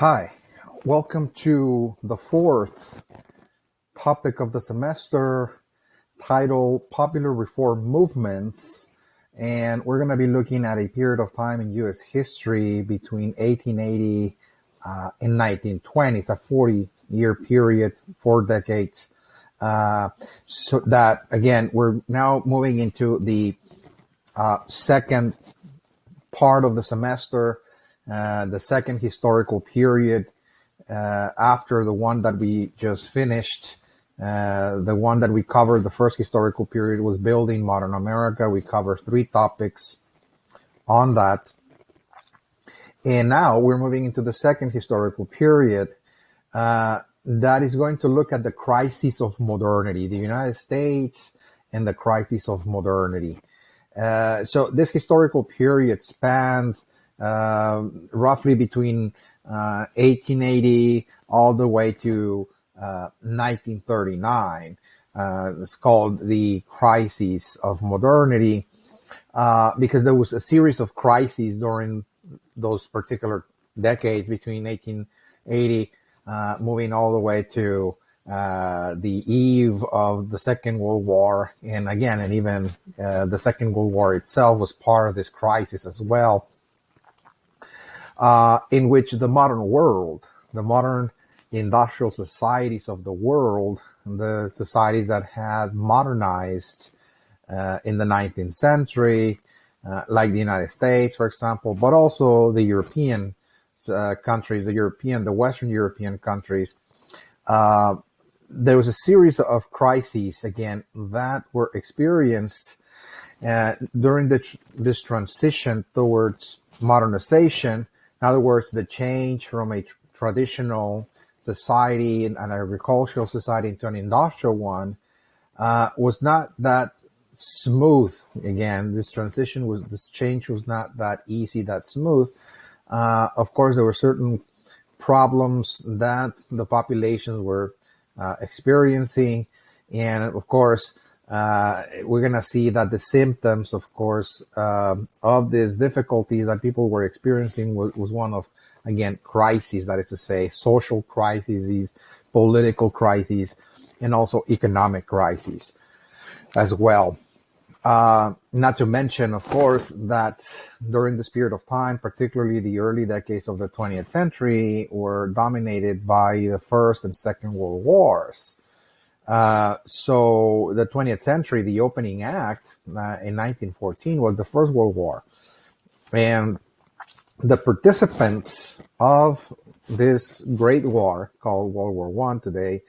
Hi, welcome to the fourth topic of the semester titled Popular Reform Movements. And we're going to be looking at a period of time in U.S. history between 1880 and 1920. It's a 40-year period, 4 decades. So that, again, we're now moving into the second part of the semester, the second historical period after the one that we just finished. The one that we covered, the first historical period, was building modern America. We covered 3 topics on that. And now we're moving into the second historical period that is going to look at the crisis of modernity, the United States and the crisis of modernity. So this historical period spanned roughly between 1880 all the way to 1939. It's called the crisis of modernity because there was a series of crises during those particular decades between 1880 moving all the way to the eve of the Second World War. And again, and even the Second World War itself was part of this crisis as well, in which the modern world, the modern industrial societies of the world, the societies that had modernized in the 19th century, like the United States, for example, but also the European countries, the Western European countries, there was a series of crises, again, that were experienced during this transition towards modernization. In other words, the change from a traditional society and an agricultural society into an industrial one was not that smooth. Again, this change was not that easy, that smooth. Of course, there were certain problems that the populations were experiencing, and of course, we're going to see that the symptoms, of course, of this difficulty that people were experiencing was one of, again, crises, that is to say, social crises, political crises, and also economic crises as well. Not to mention, of course, that during this period of time, particularly the early decades of the 20th century, were dominated by the First and Second World Wars. So the 20th century, the opening act in 1914 was the First World War. And the participants of this great war, called World War I today,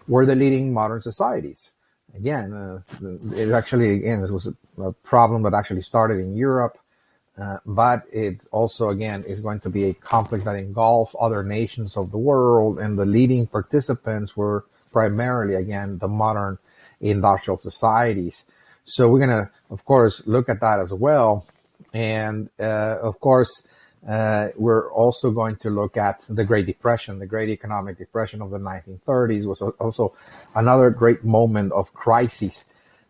were the leading modern societies. Again, it was a problem that actually started in Europe, but it's also, again, is going to be a conflict that engulfs other nations of the world, and the leading participants were primarily, again, the modern industrial societies. So we're going to, of course, look at that as well. And, of course, we're also going to look at the Great Depression. The Great Economic Depression of the 1930s was also another great moment of crisis.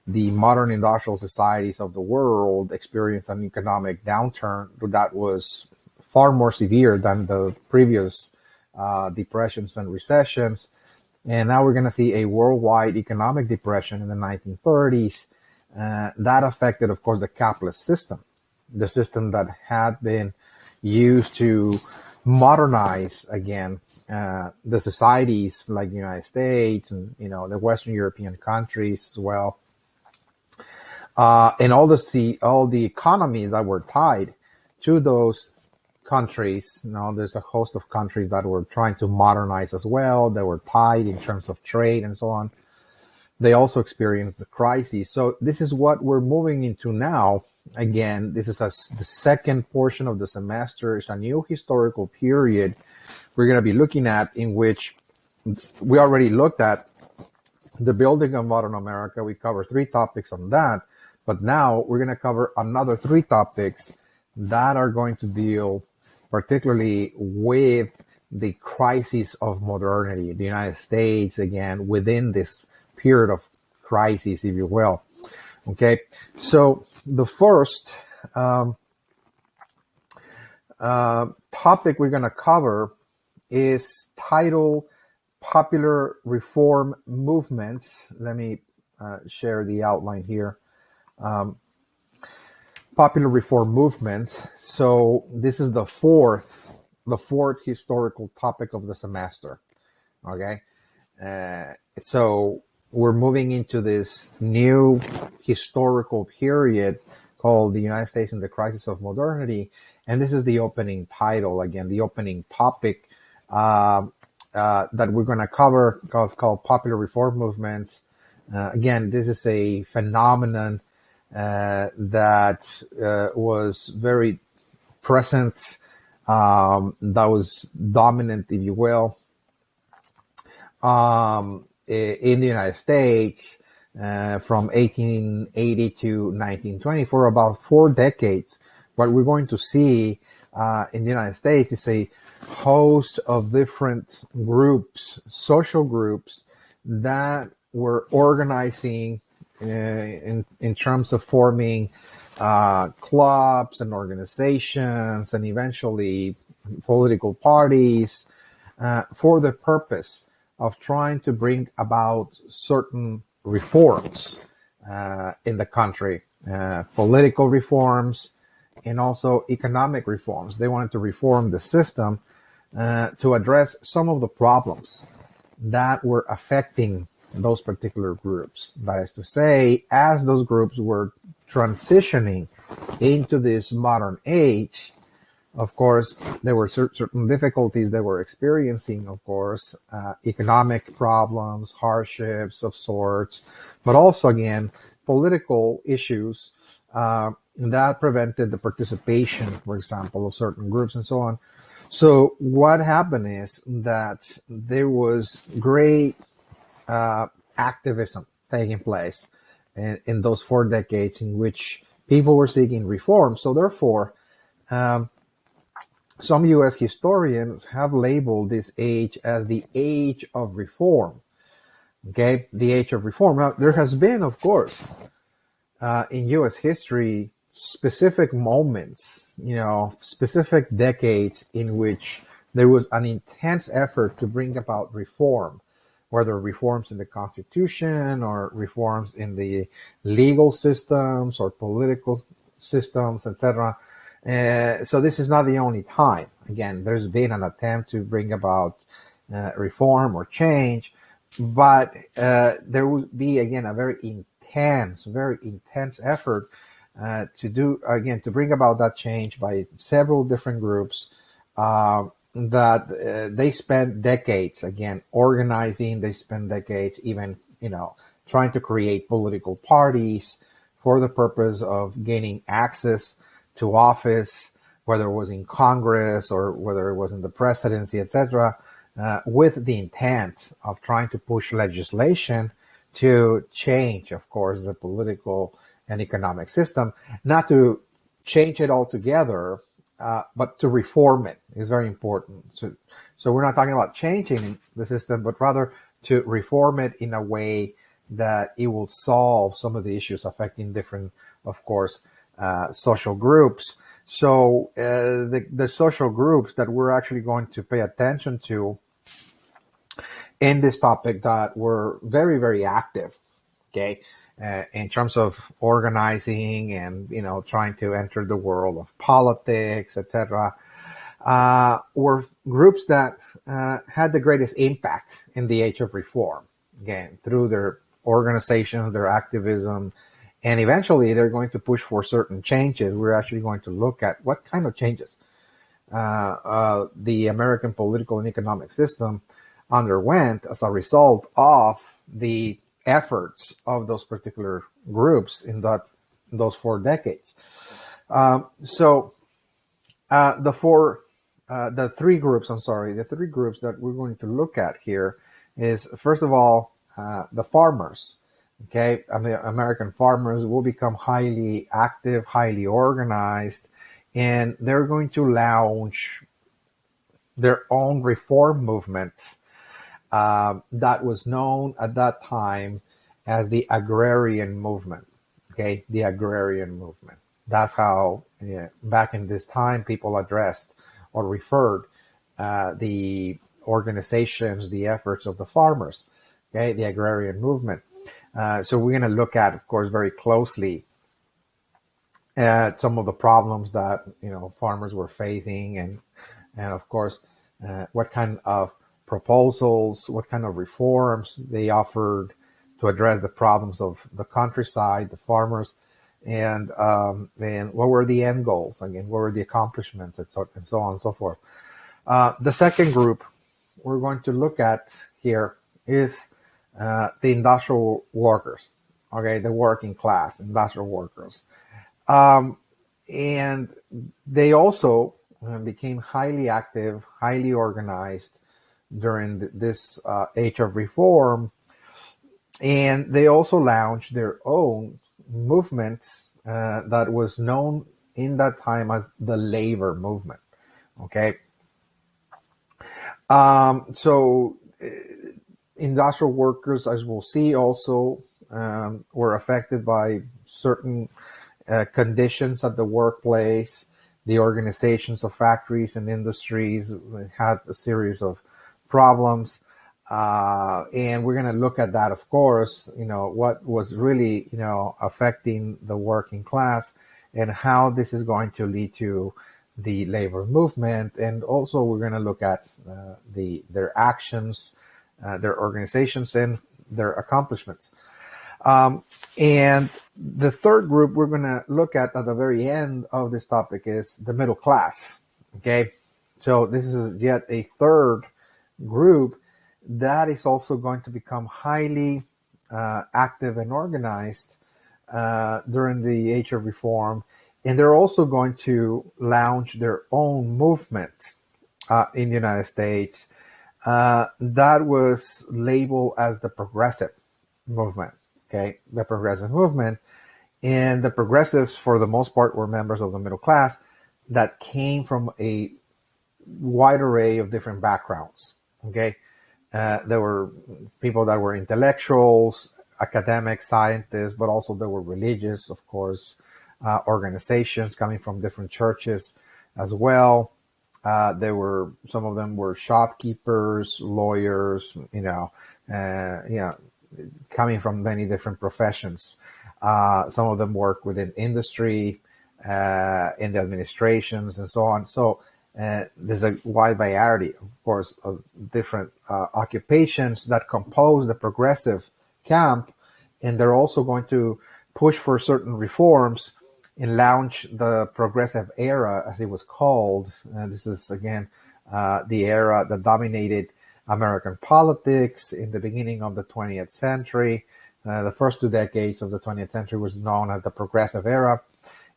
The modern industrial societies of the world experienced an economic downturn that was far more severe than the previous depressions and recessions. And now we're going to see a worldwide economic depression in the 1930s. That affected, of course, the capitalist system, the system that had been used to modernize, again, the societies like the United States and, the Western European countries as well. And all the economies that were tied to those countries. There's a host of countries that were trying to modernize as well. They were tied in terms of trade and so on. They also experienced the crisis. So this is what we're moving into now. Again, this is the second portion of the semester. It's a new historical period we're going to be looking at, in which we already looked at the building of modern America. We covered 3 topics on that. But now we're going to cover another 3 topics that are going to deal particularly with the crisis of modernity, the United States, again, within this period of crisis, if you will. Okay, so the first topic we're going to cover is titled Popular Reform Movements. Let me share the outline here. Popular reform movements. So this is the fourth historical topic of the semester. Okay. So we're moving into this new historical period called the United States in the Crisis of Modernity. And this is the opening title, again, the opening topic that we're going to cover, it's called Popular Reform Movements. Again, this is a phenomenon that was very present, that was dominant, if you will, in the United States from 1880 to 1920 for about 4 decades. What we're going to see in the United States is a host of different groups, social groups, that were organizing in terms of forming clubs and organizations and eventually political parties for the purpose of trying to bring about certain reforms in the country, political reforms and also economic reforms. They wanted to reform the system to address some of the problems that were affecting those particular groups. That is to say, as those groups were transitioning into this modern age, of course, there were certain difficulties they were experiencing, of course, economic problems, hardships of sorts, but also, again, political issues that prevented the participation, for example, of certain groups and so on. So what happened is that there was great activism taking place in those 4 decades in which people were seeking reform. So therefore, some U.S. historians have labeled this age as the age of reform. Okay, the age of reform. Now, there has been, of course, in U.S. history, specific moments, specific decades in which there was an intense effort to bring about reform, whether reforms in the Constitution or reforms in the legal systems or political systems, etc. So this is not the only time. Again, there's been an attempt to bring about reform or change, but there would be, again, a very intense effort to bring about that change by several different groups that they spent decades, again, organizing. They spent decades even, trying to create political parties for the purpose of gaining access to office, whether it was in Congress or whether it was in the presidency, etc., with the intent of trying to push legislation to change, of course, the political and economic system, not to change it altogether, but to reform it is very important. So we're not talking about changing the system, but rather to reform it in a way that it will solve some of the issues affecting different, of course, social groups. So the social groups that we're actually going to pay attention to in this topic that were very, very active, okay, in terms of organizing and, trying to enter the world of politics, etc., were groups that had the greatest impact in the age of reform, again, through their organizations, their activism, and eventually they're going to push for certain changes. We're actually going to look at what kind of changes the American political and economic system underwent as a result of the efforts of those particular groups in those 4 decades. The three groups that we're going to look at here is, first of all, the farmers. Okay, American farmers will become highly active, highly organized, and they're going to launch their own reform movement that was known at that time as the agrarian movement. Okay, the agrarian movement. That's how back in this time people addressed or referred the organizations, the efforts of the farmers, okay, the agrarian movement. So we're going to look at, of course, very closely at some of the problems that farmers were facing, and of course, what kind of proposals, what kind of reforms they offered to address the problems of the countryside, the farmers, and what were the end goals? Again, what were the accomplishments, and so on and so forth. The second group we're going to look at here is the industrial workers, okay, the working class, industrial workers. And they also became highly active, highly organized during this age of reform. And they also launched their own movement that was known in that time as the labor movement. Okay. So industrial workers, as we'll see, also were affected by certain conditions at the workplace. The organizations of factories and industries had a series of problems. And we're going to look at that, of course, what was really, affecting the working class and how this is going to lead to the labor movement. And also we're going to look at their actions, their organizations, and their accomplishments. And the third group we're going to look at the very end of this topic is the middle class. Okay. So this is yet a third group that is also going to become highly active and organized during the age of reform. And they're also going to launch their own movement in the United States that was labeled as the progressive movement. Okay, the progressive movement. And the progressives, for the most part, were members of the middle class that came from a wide array of different backgrounds. Okay, there were people that were intellectuals, academics, scientists, but also there were religious, of course, organizations coming from different churches as well. Some of them were shopkeepers, lawyers, coming from many different professions. Some of them work within industry, in the administrations, and so on. So there's a wide variety, of course, of different occupations that compose the progressive camp, and they're also going to push for certain reforms and launch the progressive era, as it was called. This is, again, the era that dominated American politics in the beginning of the 20th century. The first 2 decades of the 20th century was known as the progressive era.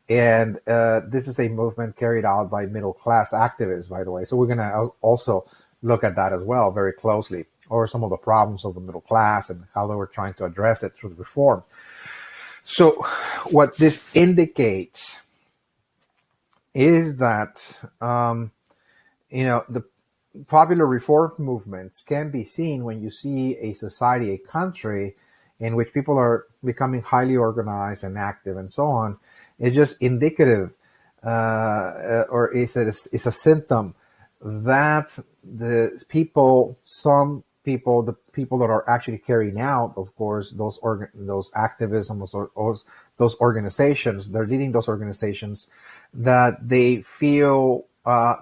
And this is a movement carried out by middle-class activists, by the way. So we're going to also look at that as well very closely, or some of the problems of the middle class and how they were trying to address it through reform. So what this indicates is that, the popular reform movements can be seen when you see a society, a country in which people are becoming highly organized and active and so on. It's just indicative, or it's a symptom that the people that are actually carrying out, of course, those activism, those organizations, they're leading those organizations, that they feel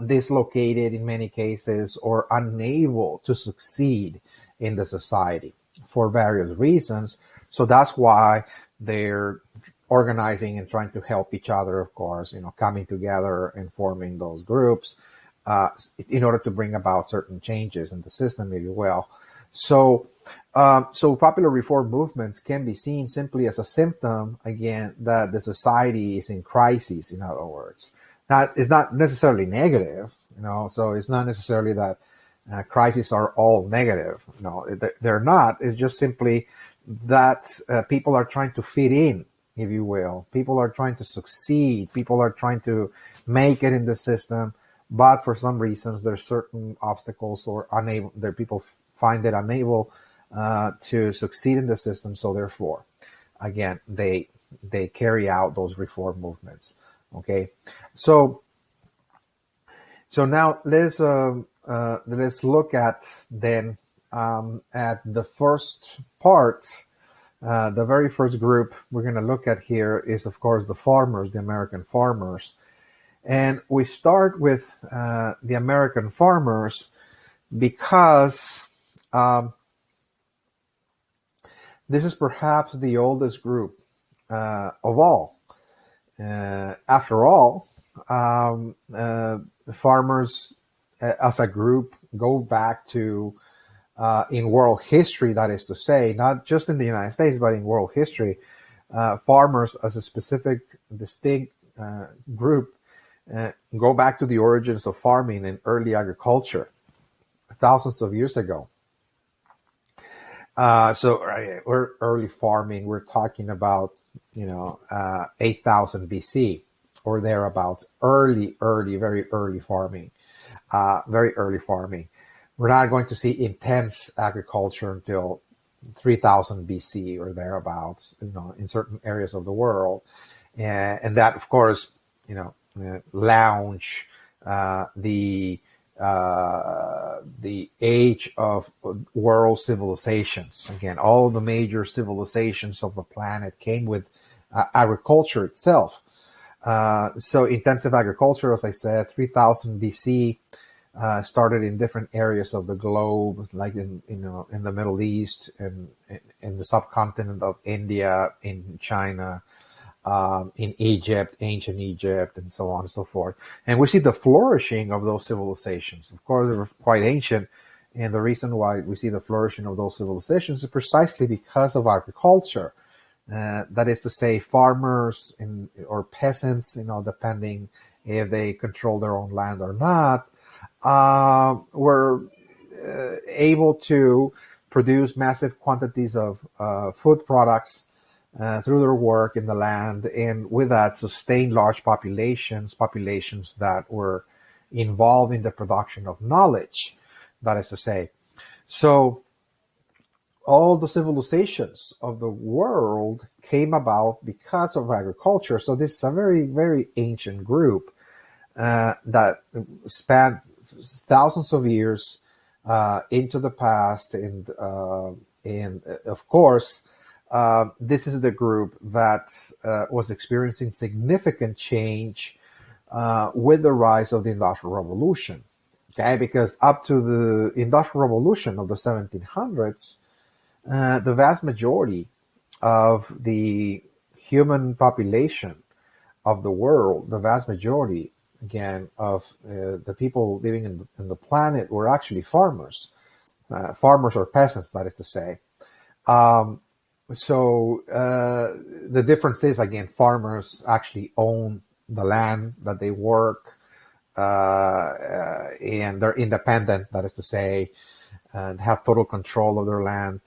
dislocated in many cases or unable to succeed in the society for various reasons. So that's why they're organizing and trying to help each other, of course, coming together and forming those groups in order to bring about certain changes in the system, if you will. So popular reform movements can be seen simply as a symptom, again, that the society is in crisis, in other words. Now, it's not necessarily negative, so it's not necessarily that crises are all negative. No, they're not. It's just simply that people are trying to fit in, if you will. People are trying to succeed. People are trying to make it in the system, but for some reasons, there's certain obstacles or people find it unable to succeed in the system. So therefore, again, they carry out those reform movements. Okay, so So now let's look at then at the first part. The very first group we're going to look at here is, of course, the farmers, the American farmers. And we start with the American farmers because this is perhaps the oldest group of all. After all, farmers as a group go back to in world history, that is to say, not just in the United States, but in world history, farmers as a specific, distinct group go back to the origins of farming and early agriculture thousands of years ago. We're early farming. We're talking about 8,000 BC or thereabouts. Early, very early farming. Very early farming. We're not going to see intense agriculture until 3000 BC or thereabouts, in certain areas of the world. And that, of course, launch the age of world civilizations. Again, all the major civilizations of the planet came with agriculture itself. So intensive agriculture, as I said, 3000 BC, started in different areas of the globe, like in the Middle East and in the subcontinent of India, in China, in Egypt, ancient Egypt, and so on and so forth. And we see the flourishing of those civilizations. Of course, they were quite ancient, and the reason why we see the flourishing of those civilizations is precisely because of agriculture. That is to say, farmers or peasants, depending if they control their own land or not, were able to produce massive quantities of food products through their work in the land, and with that sustain large populations that were involved in the production of knowledge, that is to say. So all the civilizations of the world came about because of agriculture. So this is a very, very ancient group that spanned thousands of years into the past, and of course, this is the group that was experiencing significant change with the rise of the Industrial Revolution. Okay, because up to the Industrial Revolution of the 1700s, the vast majority of the human population of the world, the vast majority, again, of the people living in the planet were actually farmers, farmers or peasants, that is to say. So the difference is, again, farmers actually own the land that they work, and they're independent, that is to say, and have total control of their land.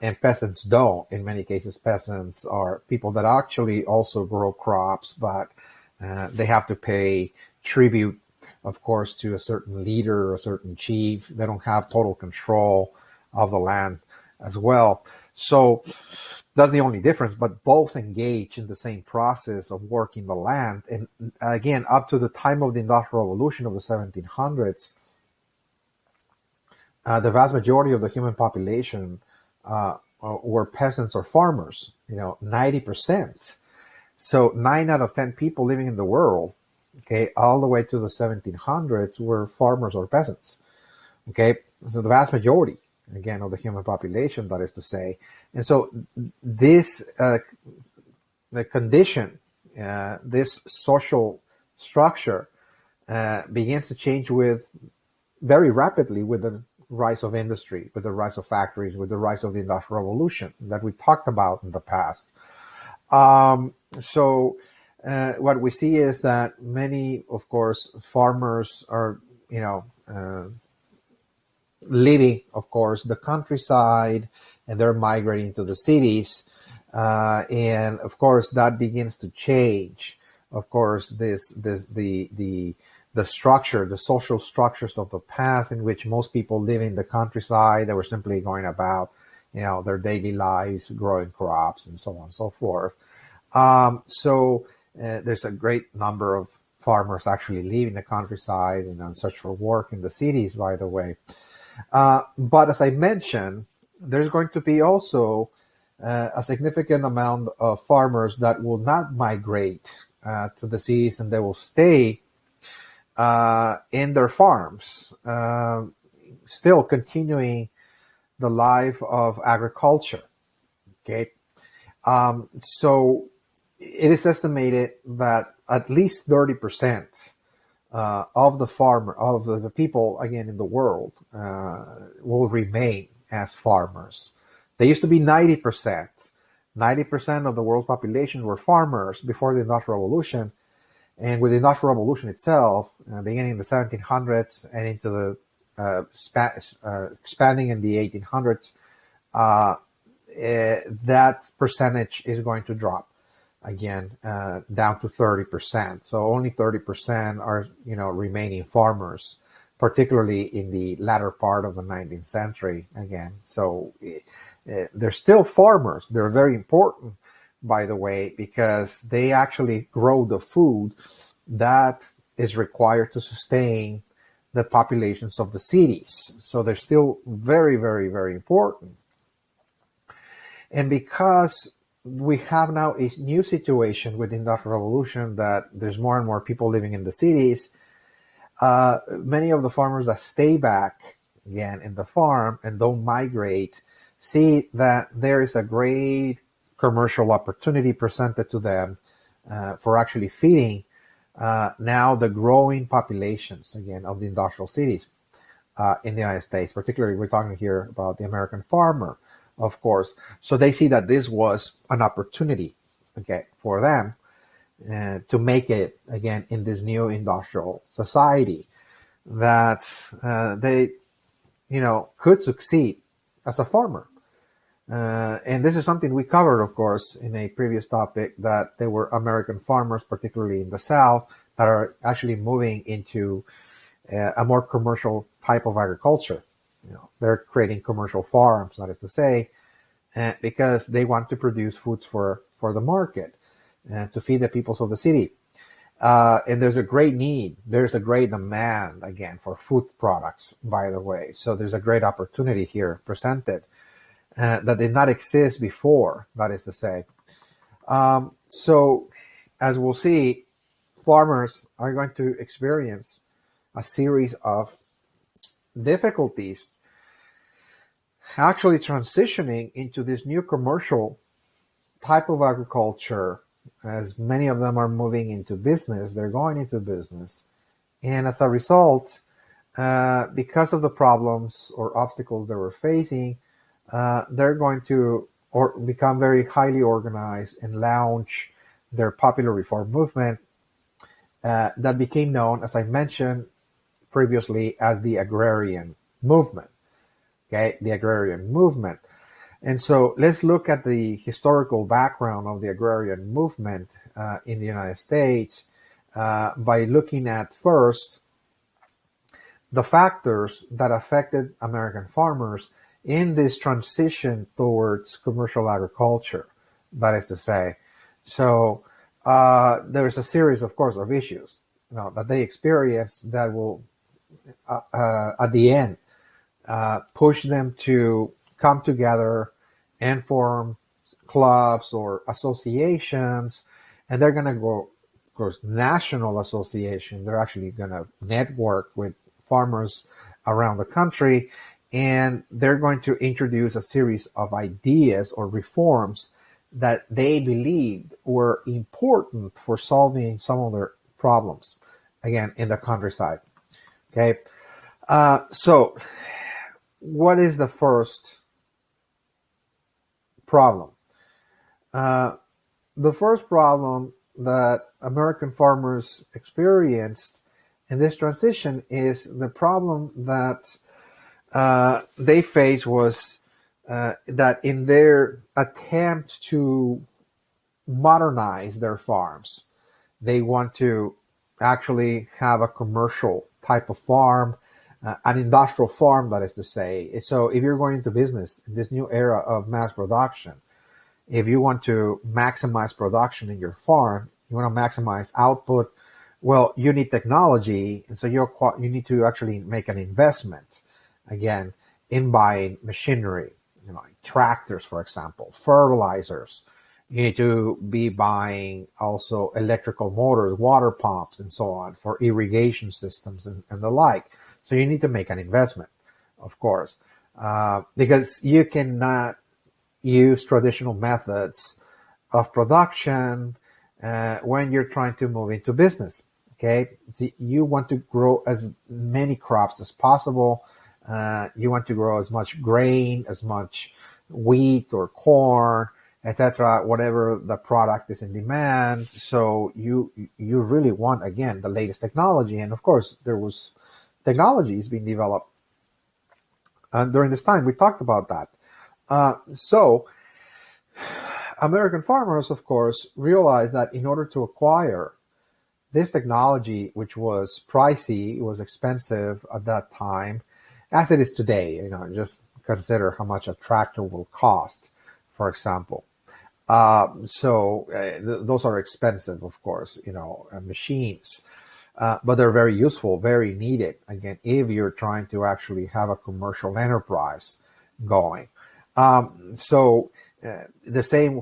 And peasants don't. In many cases, peasants are people that actually also grow crops, but they have to pay tribute, of course, to a certain leader or a certain chief. They don't have total control of the land as well. So that's the only difference, but both engage in the same process of working the land. And again, up to the time of the Industrial Revolution of the 1700s, the vast majority of the human population were peasants or farmers, 90%. So 9 out of 10 people living in the world, okay, all the way to the 1700s were farmers or peasants. Okay, so the vast majority, again, of the human population, that is to say. And so this the condition, this social structure begins to change very rapidly with the rise of industry, with the rise of factories, with the rise of the Industrial Revolution that we talked about in the past. So what we see is that many, of course, farmers are, leaving, of course, the countryside, and they're migrating to the cities. And of course, that begins to change. Of course, the structure, the social structures of the past, in which most people live in the countryside, they were simply going about, their daily lives, growing crops, and so on and so forth. So there's a great number of farmers actually leaving the countryside and on search for work in the cities, by the way. But as I mentioned, there's going to be also a significant amount of farmers that will not migrate to the cities, and they will stay in their farms, still continuing the life of agriculture. Okay, so it is estimated that at least 30% of the people, again, in the world, will remain as farmers. They used to be 90%. 90% of the world's population were farmers before the Industrial Revolution. And with the Industrial Revolution itself, beginning in the 1700s and into the expanding in the 1800s, that percentage is going to drop again down to 30%. So only 30% are remaining farmers, particularly in the latter part of the 19th century again. So they're still farmers. They're very important, by the way, because they actually grow the food that is required to sustain the populations of the cities. So they're still very, very, very important. And because we have now a new situation with the Industrial Revolution that there's more and more people living in the cities, many of the farmers that stay back again in the farm and don't migrate see that there is a great commercial opportunity presented to them for actually feeding now the growing populations again of the industrial cities in the United States. Particularly, we're talking here about the American farmer, of course. So they see that this was an opportunity, okay, for them to make it again in this new industrial society, that they, could succeed as a farmer. And this is something we covered, of course, in a previous topic, that there were American farmers, particularly in the South, that are actually moving into a more commercial type of agriculture. They're creating commercial farms, that is to say, because they want to produce foods for the market and to feed the peoples of the city. And there's a great need. There's a great demand, again, for food products, by the way. So there's a great opportunity here presented that did not exist before, that is to say. So as we'll see, farmers are going to experience a series of difficulties actually transitioning into this new commercial type of agriculture. As many of them are moving into business, they're going into business. And as a result, because of the problems or obstacles they were facing, they're going to become very highly organized and launch their popular reform movement that became known, as I mentioned previously, as the agrarian movement. Okay, the agrarian movement. And so let's look at the historical background of the agrarian movement in the United States by looking at first the factors that affected American farmers in this transition towards commercial agriculture, that is to say. So there's a series, of course, of issues that they experience that will, at the end, push them to come together and form clubs or associations, and they're going to go, of course, national association. They're actually going to network with farmers around the country, and they're going to introduce a series of ideas or reforms that they believed were important for solving some of their problems, again, in the countryside. Okay, so what is the first problem? The first problem that American farmers experienced in this transition is the problem that they faced was that in their attempt to modernize their farms, they want to actually have a commercial type of farm, an industrial farm, that is to say. So if you're going into business in this new era of mass production, if you want to maximize production in your farm, you want to maximize output, Well, you need technology, and so you need to actually make an investment, again, in buying machinery, like tractors, for example, fertilizers. You need to be buying also electrical motors, water pumps, and so on for irrigation systems and the like. So you need to make an investment, of course, because you cannot use traditional methods of production when you're trying to move into business. Okay, so you want to grow as many crops as possible. You want to grow as much grain, as much wheat or corn, etc. Whatever the product is in demand. So you really want, again, the latest technology, and of course there was technologies being developed during this time. We talked about that. So American farmers, of course, realized that in order to acquire this technology, which was pricey, it was expensive at that time, as it is today. Just consider how much a tractor will cost, for example. Those are expensive, of course, machines, but they're very useful, very needed, again, if you're trying to actually have a commercial enterprise going. The same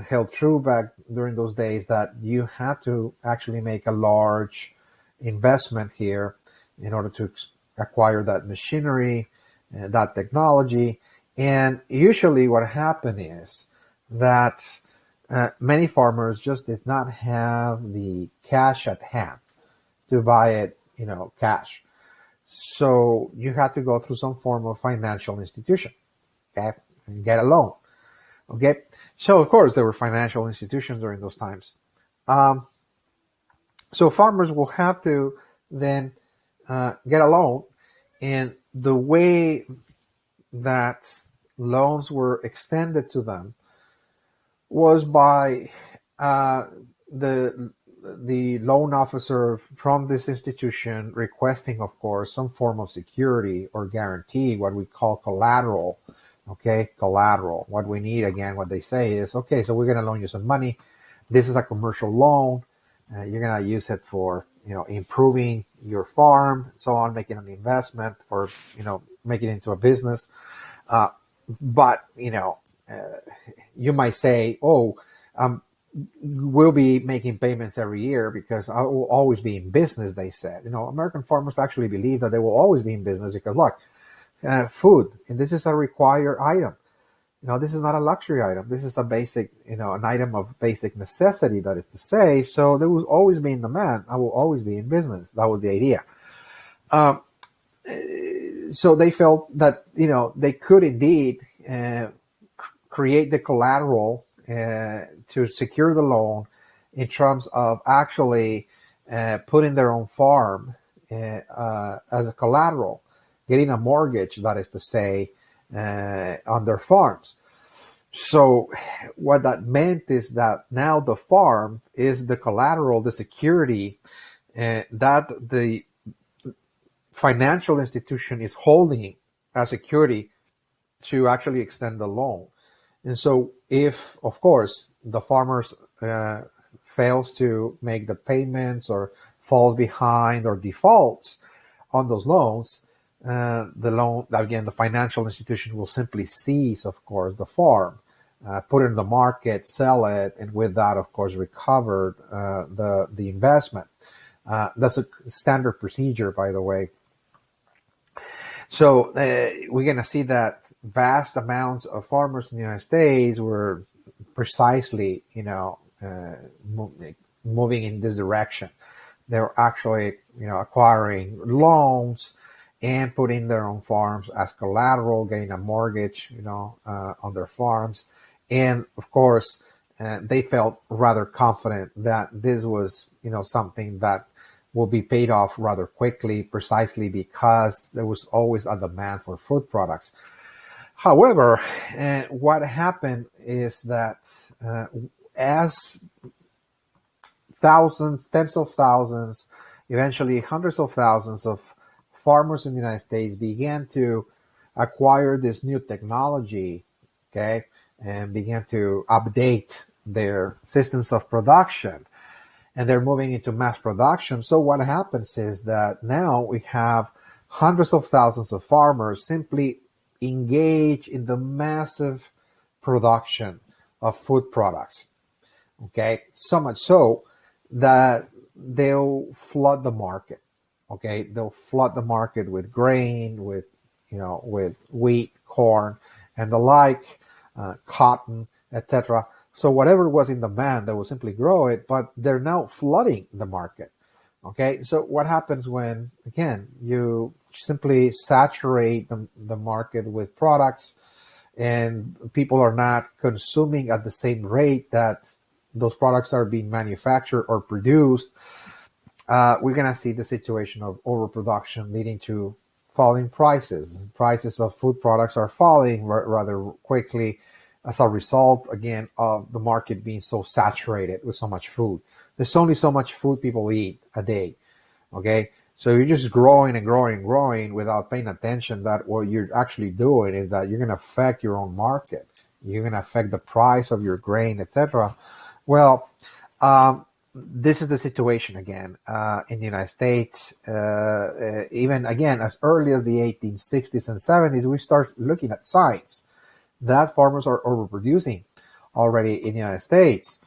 held true back during those days, that you had to actually make a large investment here in order to acquire that machinery, that technology. And usually what happened is that many farmers just did not have the cash at hand to buy it, cash. So you had to go through some form of financial institution, okay, and get a loan. Okay, so of course there were financial institutions during those times. So farmers will have to then get a loan, and the way that loans were extended to them was by the loan officer from this institution requesting, of course, some form of security or guarantee, what we call collateral. Okay, collateral. What we need, again, what they say is, okay, so we're going to loan you some money. This is a commercial loan. You're going to use it for, improving your farm, and so on, making an investment for, making it into a business. But you might say, we'll be making payments every year because I will always be in business, they said. American farmers actually believe that they will always be in business because, look, food, and this is a required item. This is not a luxury item. This is a basic, an item of basic necessity, that is to say. So there will always be in demand. I will always be in business. That was the idea. So they felt that, they could indeed create the collateral to secure the loan in terms of actually putting their own farm as a collateral, getting a mortgage, that is to say, on their farms. So what that meant is that now the farm is the collateral, the security that the financial institution is holding as security to actually extend the loan. And so if, of course, the farmers fails to make the payments or falls behind or defaults on those loans, the loan, again, the financial institution will simply seize, of course, the farm, put it in the market, sell it, and with that, of course, recover the investment. That's a standard procedure, by the way. So we're going to see that vast amounts of farmers in the United States were precisely, moving in this direction. They were actually, acquiring loans and putting their own farms as collateral, getting a mortgage, on their farms. And of course, they felt rather confident that this was, something that will be paid off rather quickly, precisely because there was always a demand for food products. However, what happened is that as thousands, tens of thousands, eventually hundreds of thousands of farmers in the United States began to acquire this new technology, and began to update their systems of production, and they're moving into mass production. So what happens is that now we have hundreds of thousands of farmers simply engage in the massive production of food products. Okay, so much so that they'll flood the market. Okay, they'll flood the market with grain, with with wheat, corn, and the like, cotton, etc. So whatever was in demand, they will simply grow it, but they're now flooding the market. Okay, so what happens when, again, you simply saturate the market with products and people are not consuming at the same rate that those products are being manufactured or produced? We're going to see the situation of overproduction leading to falling prices. Prices of food products are falling rather quickly as a result, again, of the market being so saturated with so much food. There's only so much food people eat a day, okay? So you're just growing and growing and growing without paying attention that what you're actually doing is that you're going to affect your own market. You're going to affect the price of your grain, etc. Well, this is the situation again in the United States. Even again, as early as the 1860s and 70s, we start looking at signs that farmers are overproducing already in the United States.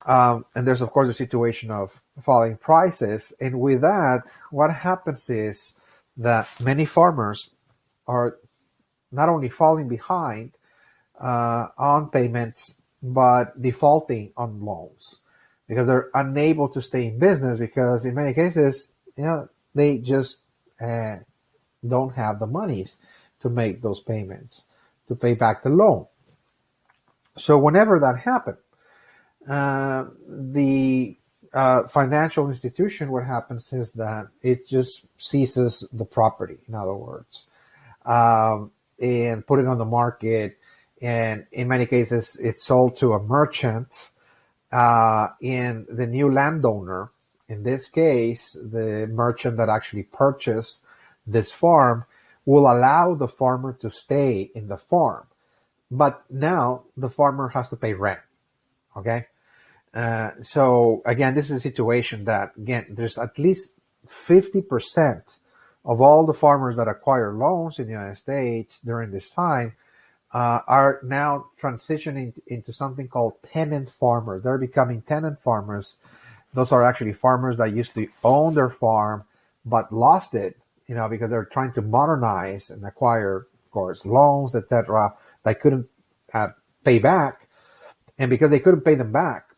And there's, of course, a situation of falling prices. And with that, what happens is that many farmers are not only falling behind on payments, but defaulting on loans because they're unable to stay in business because in many cases, they just don't have the monies to make those payments, to pay back the loan. So whenever that happens, the financial institution, what happens is that it just seizes the property, in other words, and put it on the market. And in many cases, it's sold to a merchant, and the new landowner, in this case, the merchant that actually purchased this farm, will allow the farmer to stay in the farm. But now the farmer has to pay rent. Okay. So again, this is a situation that, again, there's at least 50% of all the farmers that acquire loans in the United States during this time are now transitioning into something called tenant farmers. They're becoming tenant farmers. Those are actually farmers that used to own their farm but lost it, because they're trying to modernize and acquire, of course, loans, etc. They couldn't pay back, and because they couldn't pay them back,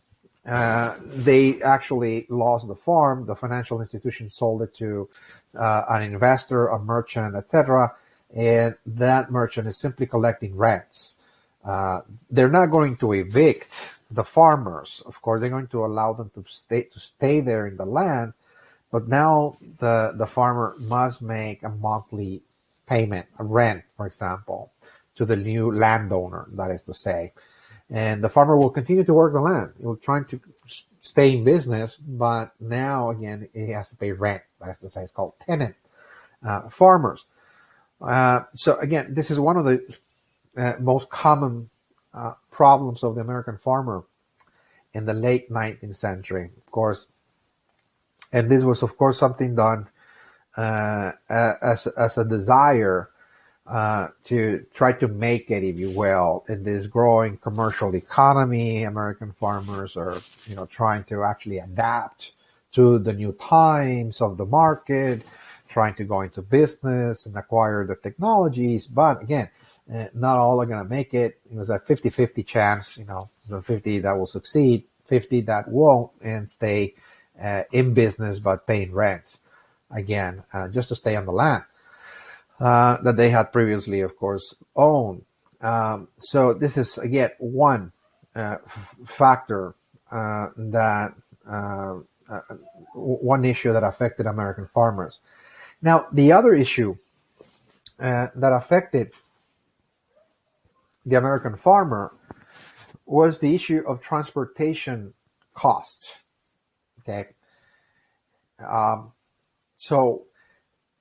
they actually lost the farm. The financial institution sold it to an investor, a merchant, etc., and that merchant is simply collecting rents. They're not going to evict the farmers. Of course, they're going to allow them to stay there in the land, but now the farmer must make a monthly payment, a rent, for example, to the new landowner, that is to say. And the farmer will continue to work the land. He will try to stay in business, but now, again, he has to pay rent. That is to say, it's called tenant farmers. So, again, this is one of the most common problems of the American farmer in the late 19th century, of course. And this was, of course, something done as a desire to try to make it, if you will, in this growing commercial economy. American farmers are, trying to actually adapt to the new times of the market, trying to go into business and acquire the technologies. But again, not all are going to make it. It was a 50-50 chance, so 50 that will succeed, 50 that won't and stay in business but paying rents, again, just to stay on the land that they had previously, of course, owned. So this is, again, one factor one issue that affected American farmers. Now, the other issue that affected the American farmer was the issue of transportation costs. Okay. So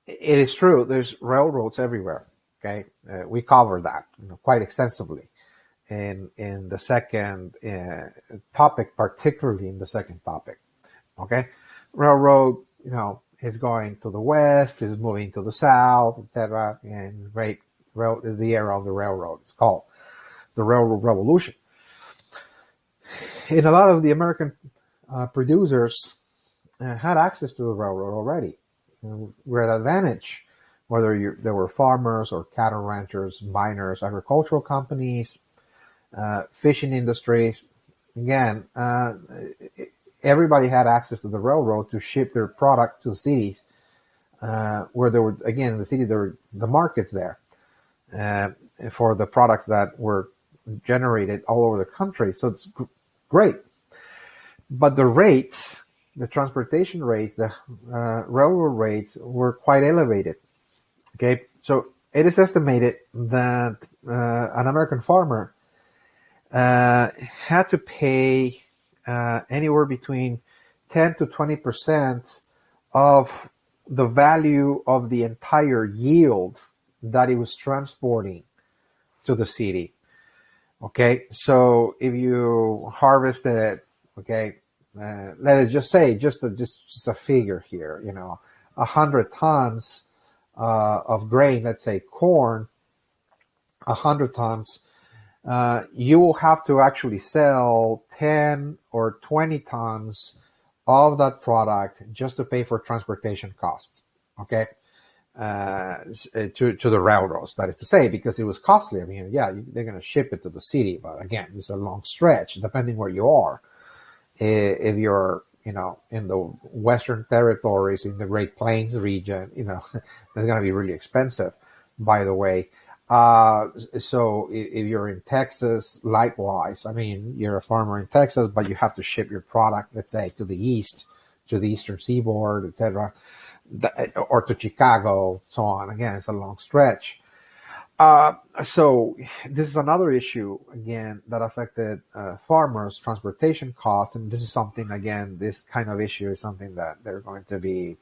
it is true, there's railroads everywhere. Okay. We covered that quite extensively in the second topic, particularly in the second topic. Okay, railroad, is going to the west, is moving to the south, etc. And it's great. The era of the railroad. It's called the Railroad Revolution. And a lot of the American producers had access to the railroad already. We're at advantage, whether there were farmers or cattle ranchers, miners, agricultural companies, fishing industries. Again, everybody had access to the railroad to ship their product to the cities, where there were, again, in the cities, there were the markets there for the products that were generated all over the country. So it's great. But the rates, the transportation rates, the railroad rates were quite elevated. Okay, so it is estimated that an American farmer had to pay anywhere between 10 to 20% of the value of the entire yield that he was transporting to the city. Okay, so if you harvested, okay, let us just say, just a figure here, 100 tons of grain, let's say corn, 100 tons, you will have to actually sell 10 or 20 tons of that product just to pay for transportation costs, okay, to the railroads, that is to say, because it was costly. I mean, yeah, they're going to ship it to the city, but again, it's a long stretch, depending where you are. If you're, in the Western territories, in the Great Plains region, that's going to be really expensive, by the way. So if you're in Texas, likewise, I mean, you're a farmer in Texas, but you have to ship your product, let's say, to the east, to the eastern seaboard, etc., or to Chicago, so on. Again, it's a long stretch. So this is another issue, again, that affected farmers' transportation costs. And this is something, again, this kind of issue is something that they're going to be,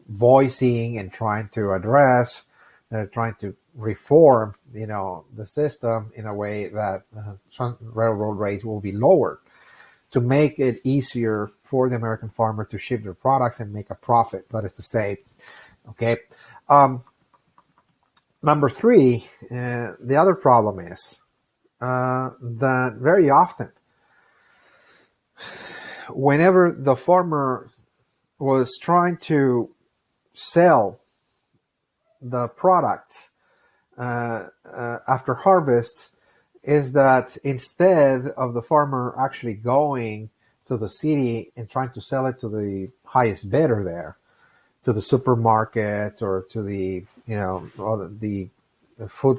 voicing and trying to address. They're trying to reform, the system in a way that railroad rates will be lowered to make it easier for the American farmer to ship their products and make a profit, that is to say. Okay. Number three, the other problem is that very often, whenever the farmer was trying to sell the product after harvest, is that instead of the farmer actually going to the city and trying to sell it to the highest bidder there, to the supermarkets or to the the food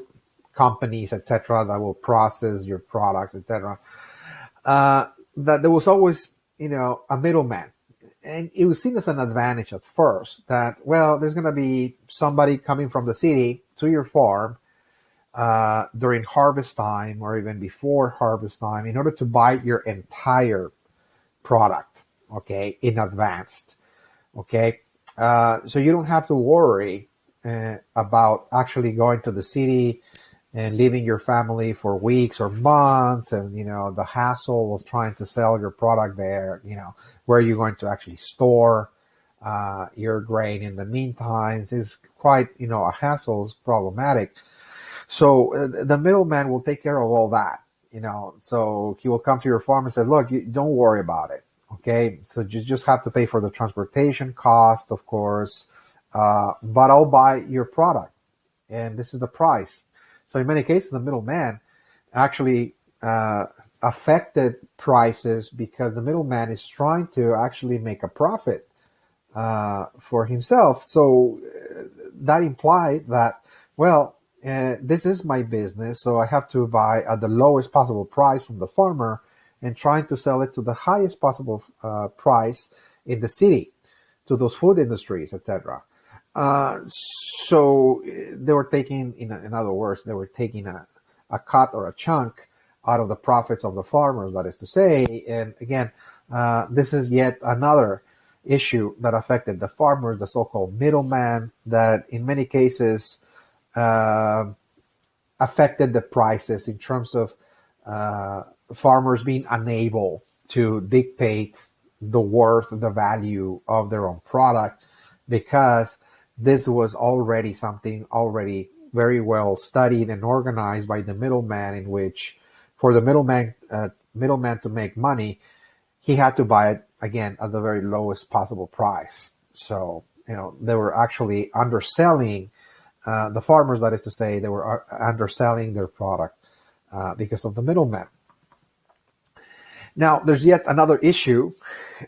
companies, etc., that will process your product, etc., that there was always a middleman. And it was seen as an advantage at first that, well, there's going to be somebody coming from the city to your farm during harvest time or even before harvest time in order to buy your entire product, okay, in advance, okay? So you don't have to worry about actually going to the city and leaving your family for weeks or months, and the hassle of trying to sell your product there. Where you're going to actually store your grain in the meantime is quite a hassle. It's problematic. So the middleman will take care of all that. So he will come to your farm and say, look, don't worry about it. Okay, so you just have to pay for the transportation cost, of course, but I'll buy your product, and this is the price. So in many cases, the middleman actually affected prices because the middleman is trying to actually make a profit for himself. So that implied that, well, this is my business, so I have to buy at the lowest possible price from the farmer and trying to sell it to the highest possible price in the city, to those food industries, etc. So they were taking, in other words, they were taking a cut or a chunk out of the profits of the farmers, that is to say. And again, this is yet another issue that affected the farmers, the so-called middleman, that in many cases affected the prices in terms of farmers being unable to dictate the worth, the value of their own product, because this was already something already very well studied and organized by the middleman, in which for the middleman to make money, he had to buy it again at the very lowest possible price. So, they were actually underselling the farmers, that is to say, they were underselling their product because of the middleman. Now, there's yet another issue,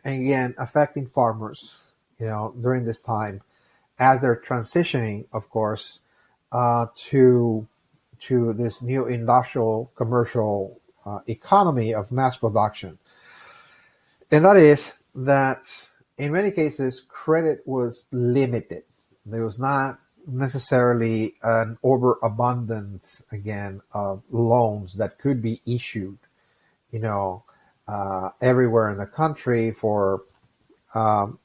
again, affecting farmers, during this time, as they're transitioning, of course, to this new industrial commercial economy of mass production. And that is that in many cases, credit was limited. There was not necessarily an overabundance, again, of loans that could be issued, everywhere in the country for the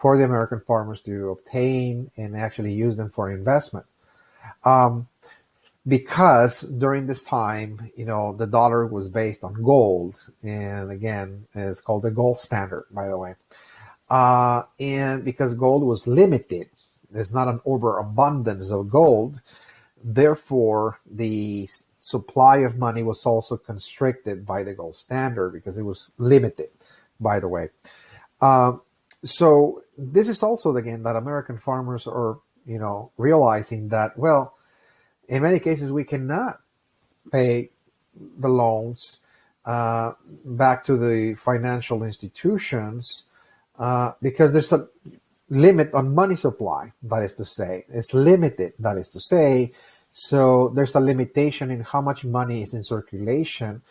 American farmers to obtain and actually use them for investment. Because during this time, the dollar was based on gold, and again, it's called the gold standard, by the way. And because gold was limited, there's not an overabundance of gold. Therefore, the supply of money was also constricted by the gold standard because it was limited, by the way. So this is also, again, that American farmers are, realizing that, well, in many cases, we cannot pay the loans back to the financial institutions because there's a limit on money supply, that is to say. It's limited, that is to say. So there's a limitation in how much money is in circulation.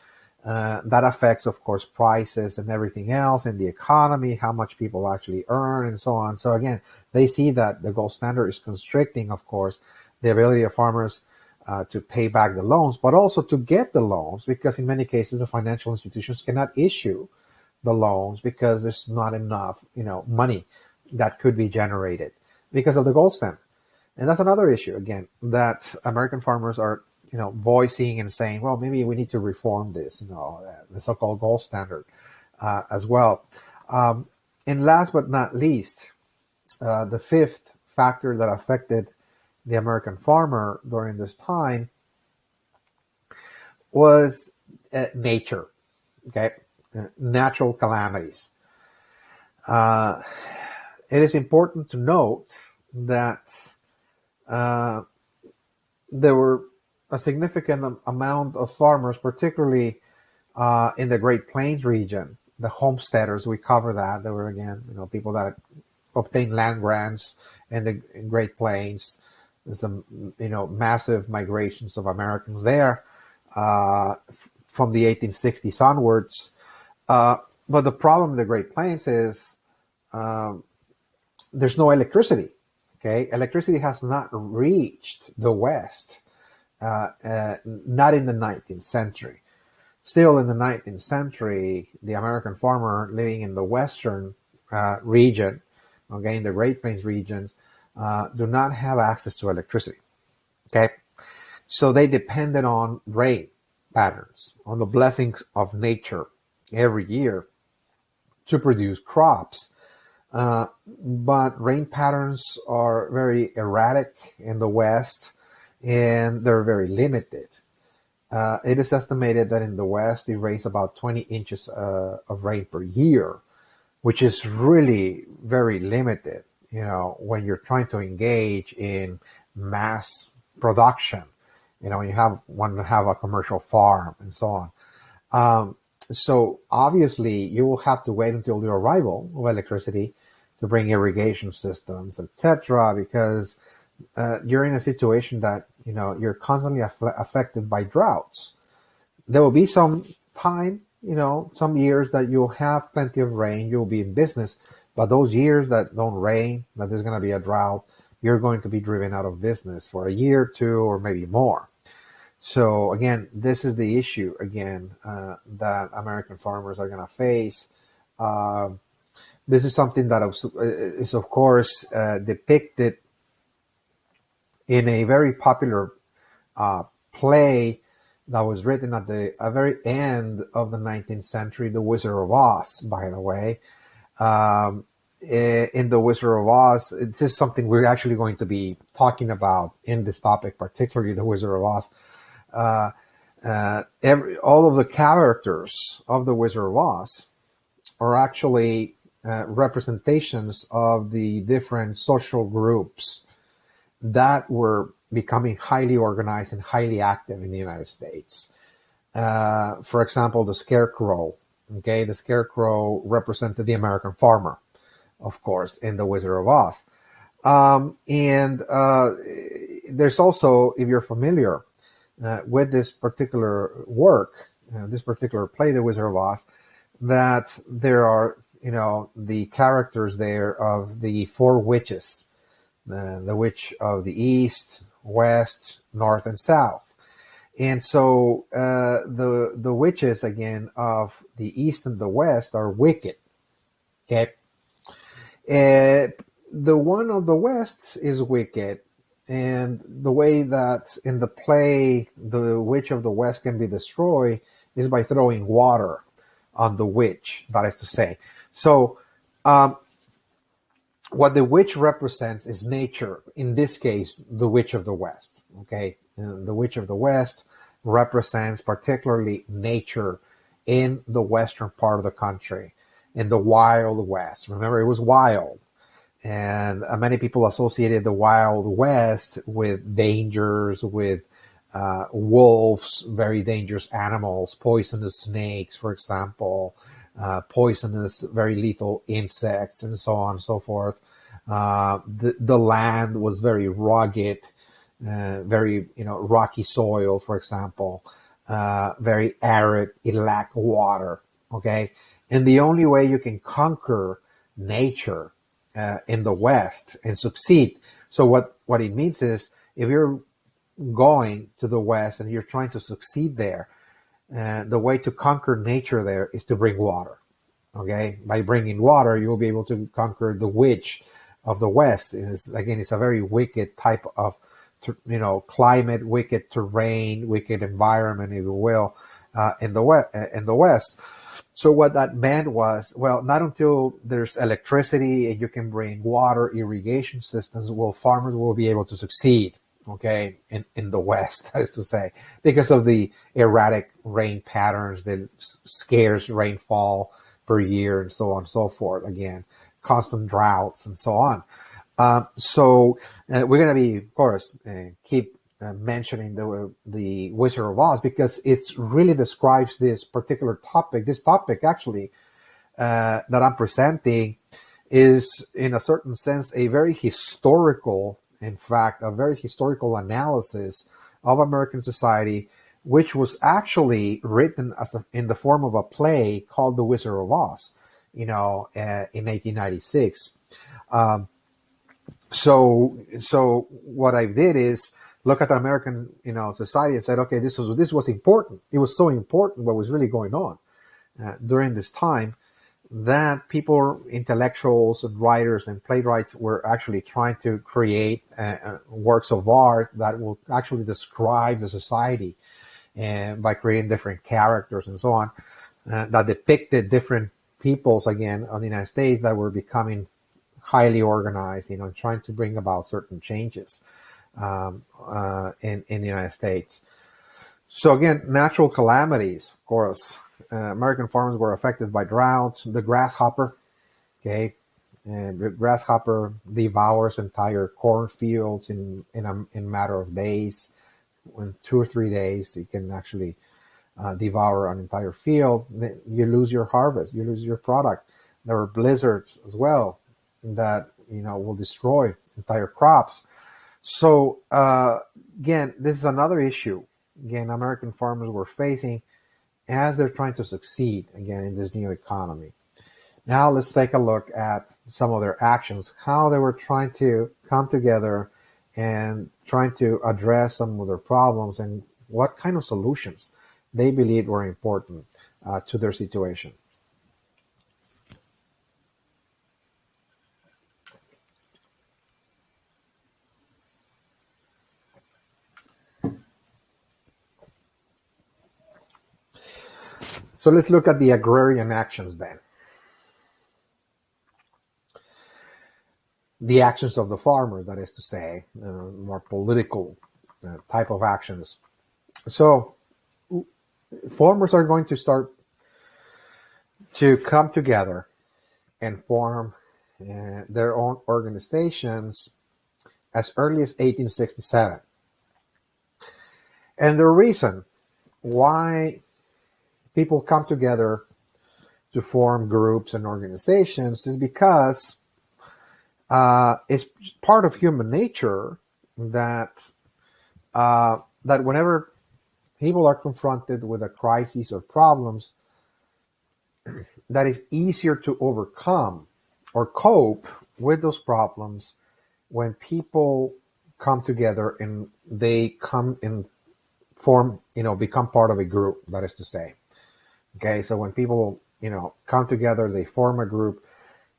That affects, of course, prices and everything else in the economy, how much people actually earn, and so on. So again, they see that the gold standard is constricting, of course, the ability of farmers to pay back the loans, but also to get the loans, because in many cases, the financial institutions cannot issue the loans because there's not enough, money that could be generated because of the gold standard. And that's another issue, again, that American farmers are, voicing and saying, well, maybe we need to reform this, the so-called gold standard as well. And last but not least, the fifth factor that affected the American farmer during this time was nature, okay? Natural calamities. It is important to note that there were a significant amount of farmers, particularly in the Great Plains region, the homesteaders. We cover that. There were, again, people that obtained land grants in the Great Plains. There's some, massive migrations of Americans there from the 1860s onwards. But the problem in the Great Plains is there's no electricity. Okay, electricity has not reached the West, not in the 19th century. Still in the 19th century, the American farmer living in the Western region, okay, in the Great Plains regions, do not have access to electricity. Okay, so they depended on rain patterns, on the blessings of nature every year to produce crops. But rain patterns are very erratic in the West, and they're very limited. It is estimated that in the West, it rains about 20 inches of rain per year, which is really very limited, when you're trying to engage in mass production, when you want to have a commercial farm and so on. So obviously, you will have to wait until the arrival of electricity to bring irrigation systems, etc., because you're in a situation that, you're constantly affected by droughts. There will be some time, some years that you'll have plenty of rain, you'll be in business, but those years that don't rain, that there's going to be a drought, you're going to be driven out of business for a year, two, or maybe more. So again, this is the issue, again, that American farmers are going to face. This is something that is, of course, depicted in a very popular play that was written at the very end of the 19th century, The Wizard of Oz, by the way. In The Wizard of Oz, this is something we're actually going to be talking about in this topic, particularly The Wizard of Oz. All of the characters of The Wizard of Oz are actually representations of the different social groups that were becoming highly organized and highly active in the United States. For example, the Scarecrow. Okay, the Scarecrow represented the American farmer, of course, in The Wizard of Oz. And there's also, if you're familiar with this particular work, this particular play, The Wizard of Oz, that there are, the characters there of the four witches, the witch of the East, West, North, and South. And so the witches, again, of the East and the West are wicked. Okay. The one of the West is wicked. And the way that in the play, the witch of the West can be destroyed is by throwing water on the witch, that is to say. So what the witch represents is nature. In this case, the witch of the West. Okay. And the witch of the West represents particularly nature in the western part of the country, in the Wild West. Remember, it was wild. And many people associated the Wild West with dangers, with wolves, very dangerous animals, poisonous snakes, for example, poisonous, very lethal insects, and so on and so forth. The land was very rugged, very rocky soil, for example, very arid. It lacked water. Okay, and the only way you can conquer nature in the West and succeed. So what it means is, if you're going to the West and you're trying to succeed there, the way to conquer nature there is to bring water. Okay, by bringing water, you will be able to conquer the witch of the West. It's a very wicked type of, climate, wicked terrain, wicked environment, if you will, in the West. So what that meant was, well, not until there's electricity and you can bring water, irrigation systems, will farmers will be able to succeed, okay, in the West, that is to say, because of the erratic rain patterns, the scarce rainfall per year, and so on and so forth. Again, constant droughts and so on. So we're going to be, of course, keep mentioning the Wizard of Oz, because it's really describes this particular topic. This topic, actually, that I'm presenting is, in a certain sense, a very historical, in fact, a very historical analysis of American society, which was actually written in the form of a play called The Wizard of Oz, in 1896. So what I did is look at the American, society and said, okay, this was important. It was so important what was really going on during this time, that people, intellectuals and writers and playwrights, were actually trying to create works of art that will actually describe the society, and by creating different characters and so on, that depicted different peoples, again, of the United States, that were becoming highly organized, trying to bring about certain changes in the United States. So again, natural calamities, of course. American farmers were affected by droughts. The grasshopper, okay, and the grasshopper devours entire cornfields in a matter of days. In 2 or 3 days, it can actually devour an entire field. You lose your harvest, you lose your product. There are blizzards as well that will destroy entire crops. So again, this is another issue. Again, American farmers were facing as they're trying to succeed again in this new economy. Now let's take a look at some of their actions, how they were trying to come together and trying to address some of their problems, and what kind of solutions they believed were important to their situation. So let's look at the agrarian actions then. The actions of the farmer, that is to say, more political type of actions. So farmers are going to start to come together and form their own organizations as early as 1867. And the reason why people come together to form groups and organizations is because it's part of human nature that that whenever people are confronted with a crisis or problems, that is easier to overcome or cope with those problems when people come together and they come and form, become part of a group, that is to say. Okay, so when people, come together, they form a group,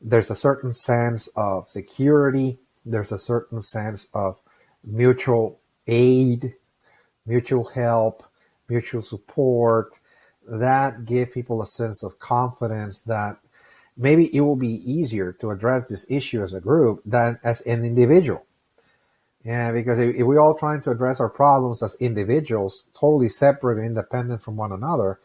there's a certain sense of security, there's a certain sense of mutual aid, mutual help, mutual support, that give people a sense of confidence that maybe it will be easier to address this issue as a group than as an individual. Yeah, because if we all trying to address our problems as individuals, totally separate and independent from one another,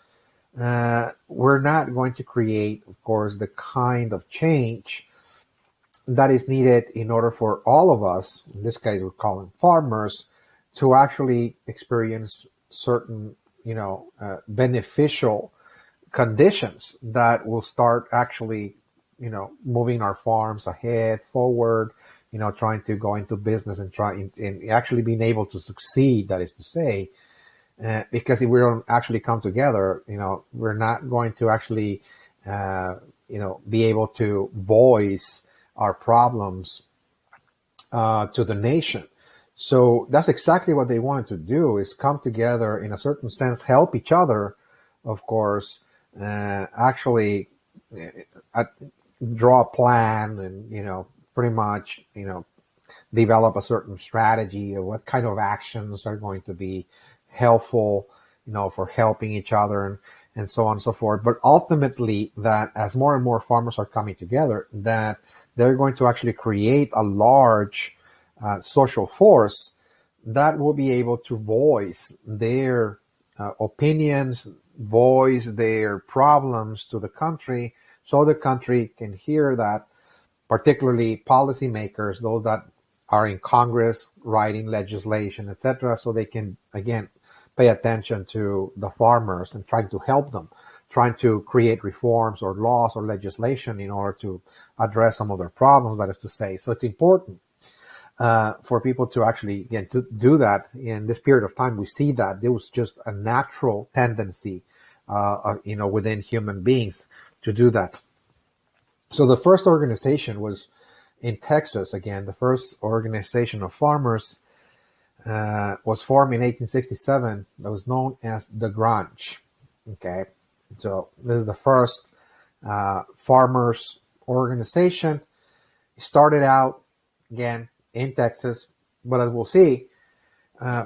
we're not going to create, of course, the kind of change that is needed in order for all of us, in this case we're calling farmers, to actually experience certain, beneficial conditions that will start actually, moving our farms ahead, forward, trying to go into business and and actually being able to succeed, that is to say. Because if we don't actually come together, we're not going to actually, be able to voice our problems to the nation. So that's exactly what they wanted to do, is come together, in a certain sense, help each other, of course, actually draw a plan and, pretty much, develop a certain strategy of what kind of actions are going to be helpful, for helping each other and so on and so forth. But ultimately, that as more and more farmers are coming together, that they're going to actually create a large social force that will be able to voice their opinions, voice their problems to the country, so the country can hear that, particularly policymakers, those that are in Congress writing legislation, etc., so they can, again, pay attention to the farmers and trying to help them, trying to create reforms or laws or legislation in order to address some of their problems, that is to say. So it's important for people to actually, again, to do that. In this period of time, we see that there was just a natural tendency, within human beings to do that. So the first organization was in Texas. Again, the first organization of farmers was formed in 1867. That was known as the Grunge. Okay, so this is the first farmers organization. It started out, again, in Texas, but as we'll see,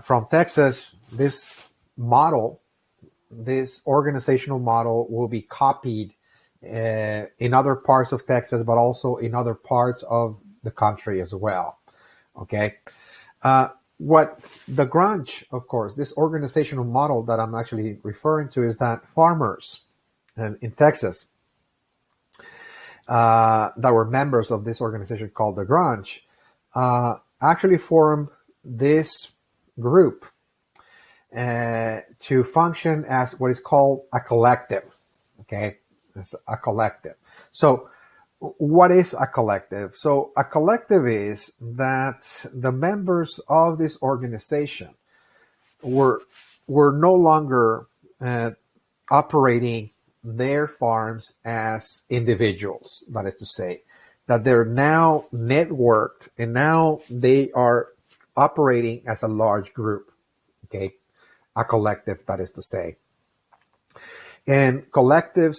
from Texas, this model, this organizational model, will be copied in other parts of Texas, but also in other parts of the country as well. Okay. What the Grunge, of course, this organizational model that I'm actually referring to, is that farmers in Texas that were members of this organization called the Grunge actually formed this group to function as what is called a collective. Okay, it's a collective. So what is a collective? So a collective is that the members of this organization were no longer operating their farms as individuals. That is to say, that they're now networked and now they are operating as a large group. Okay, a collective, that is to say. And collectives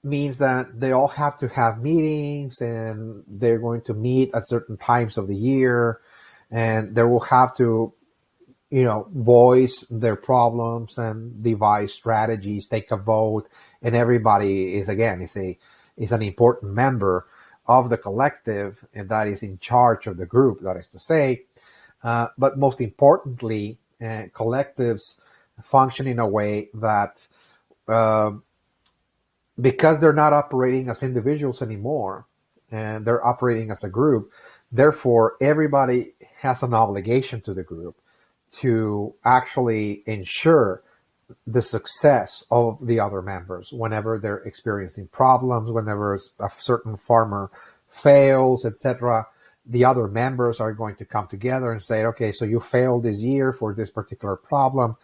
means that they all have to have meetings, and they're going to meet at certain times of the year, and they will have to, voice their problems and devise strategies, take a vote, and everybody is an important member of the collective, and that is in charge of the group, that is to say. But most importantly, collectives function in a way that, because they're not operating as individuals anymore, and they're operating as a group, therefore everybody has an obligation to the group to actually ensure the success of the other members whenever they're experiencing problems, whenever a certain farmer fails, etc. The other members are going to come together and say, okay, so you failed this year for this particular problem,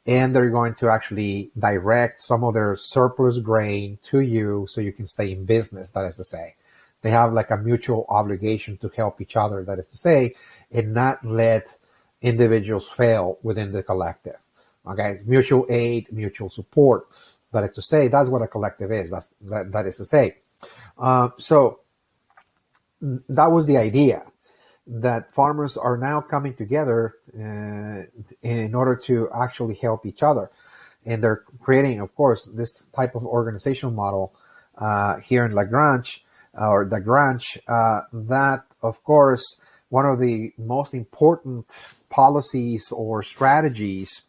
and they're going to actually direct some of their surplus grain to you so you can stay in business, that is to say. They have like a mutual obligation to help each other, that is to say, and not let individuals fail within the collective. Okay, mutual aid, mutual support. That is to say, that's what a collective is. That is to say. So that was the idea, that farmers are now coming together in order to actually help each other. And they're creating, of course, this type of organizational model here in Lagrange, that, of course, one of the most important policies or strategies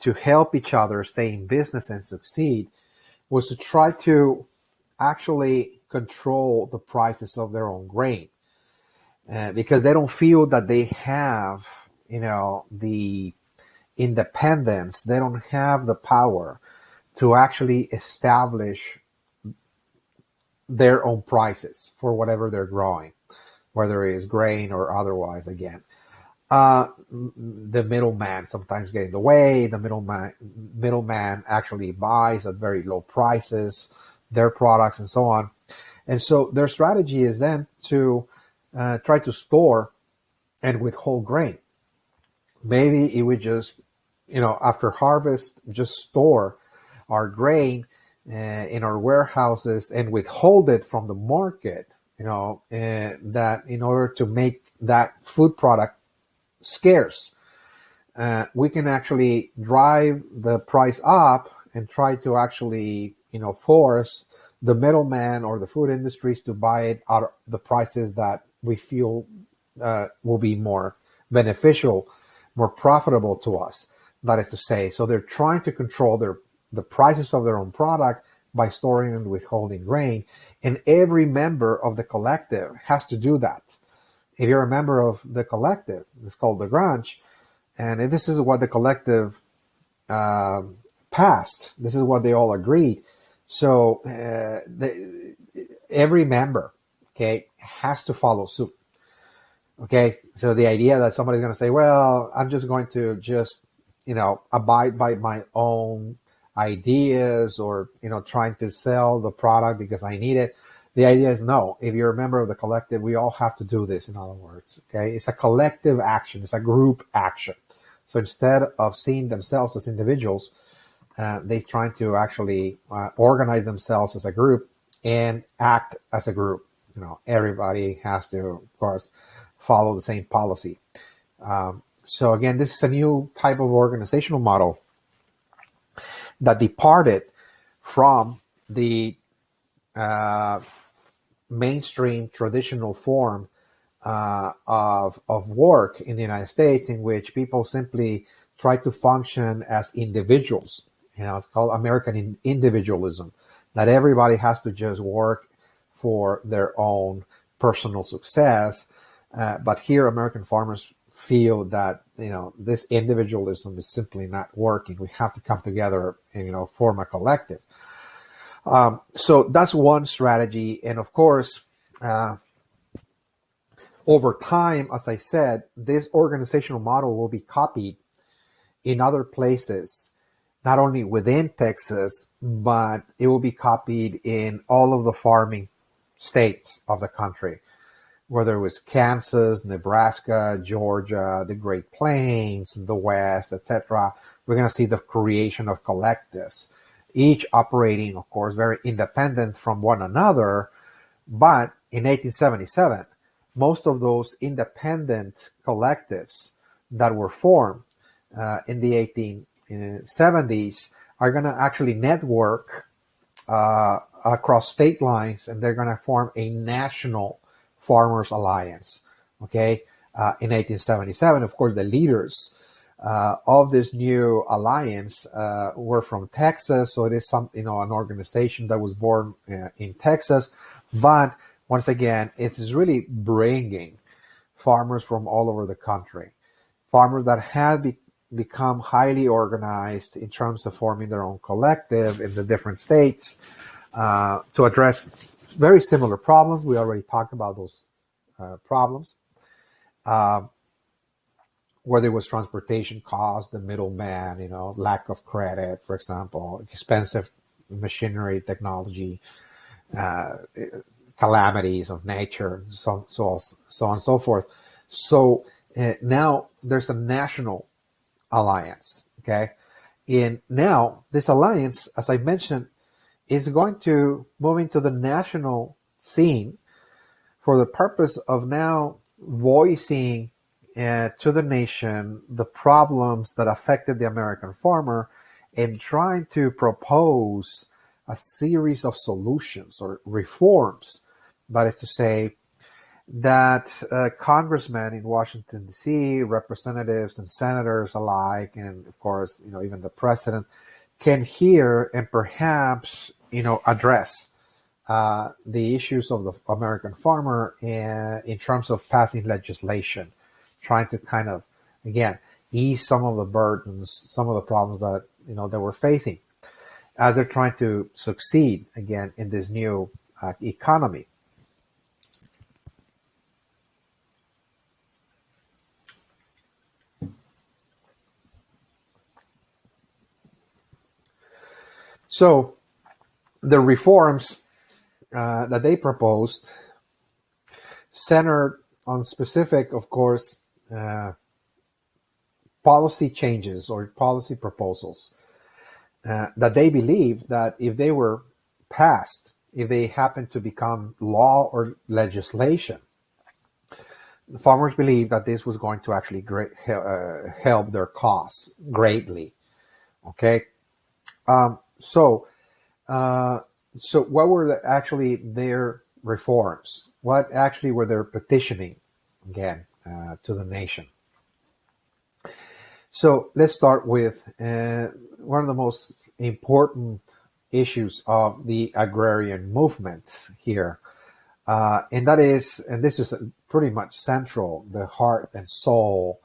to help each other stay in business and succeed was to try to actually control the prices of their own grain, because they don't feel that they have, the independence. They don't have the power to actually establish their own prices for whatever they're growing, whether it is grain or otherwise. Again, the middleman sometimes get in the way. The middleman actually buys at very low prices their products and so on. And so their strategy is then to try to store and withhold grain. Maybe it would just, after harvest, just store our grain in our warehouses and withhold it from the market, that in order to make that food product scarce, we can actually drive the price up and try to actually, force the middleman or the food industries to buy it at the prices that we feel will be more beneficial, more profitable to us. That is to say, so they're trying to control the prices of their own product by storing and withholding grain. And every member of the collective has to do that. If you're a member of the collective, it's called the Grange, and this is what the collective passed. This is what they all agreed. So every member, okay, has to follow suit. Okay, so the idea that somebody's going to say, well, I'm just going to abide by my own ideas, or, trying to sell the product because I need it. The idea is, no, if you're a member of the collective, we all have to do this, in other words. Okay, it's a collective action. It's a group action. So instead of seeing themselves as individuals, they're trying to actually organize themselves as a group and act as a group. Everybody has to, of course, follow the same policy. So again, this is a new type of organizational model that departed from the mainstream traditional form of work in the United States, in which people simply try to function as individuals. It's called American individualism, that everybody has to just work for their own personal success. But here, American farmers feel that, this individualism is simply not working. We have to come together and, form a collective. So that's one strategy. And of course, over time, as I said, this organizational model will be copied in other places, not only within Texas, but it will be copied in all of the farming states of the country, whether it was Kansas, Nebraska, Georgia, the Great Plains, the West, etc. We're going to see the creation of collectives, each operating, of course, very independent from one another. But in 1877, most of those independent collectives that were formed in the 1870s are going to actually network across state lines, and they're going to form a national farmers alliance. Okay, in 1877, of course, the leaders of this new alliance were from Texas, so it is an organization that was born in Texas, but once again, it's really bringing farmers from all over the country, farmers that had become highly organized in terms of forming their own collective in the different states to address very similar problems. We already talked about those problems, where there was transportation costs, the middleman, lack of credit, for example, expensive machinery, technology, calamities of nature, so on and so forth. So now there's a national alliance. Okay, and now this alliance, as I mentioned, is going to move into the national scene for the purpose of now voicing to the nation the problems that affected the American farmer and trying to propose a series of solutions or reforms. That is to say, that congressmen in Washington, D.C., representatives and senators alike, and of course, even the president, can hear and perhaps, address the issues of the American farmer in terms of passing legislation, trying to kind of, again, ease some of the burdens, some of the problems that, they were facing as they're trying to succeed, again, in this new economy. So the reforms that they proposed centered on specific, of course, policy changes or policy proposals that they believed that if they were passed, if they happened to become law or legislation, the farmers believed that this was going to actually help their cause greatly. Okay, so what were actually their reforms? What actually were their petitioning, again, to the nation? So let's start with one of the most important issues of the agrarian movement here. And this is pretty much central, the heart and soul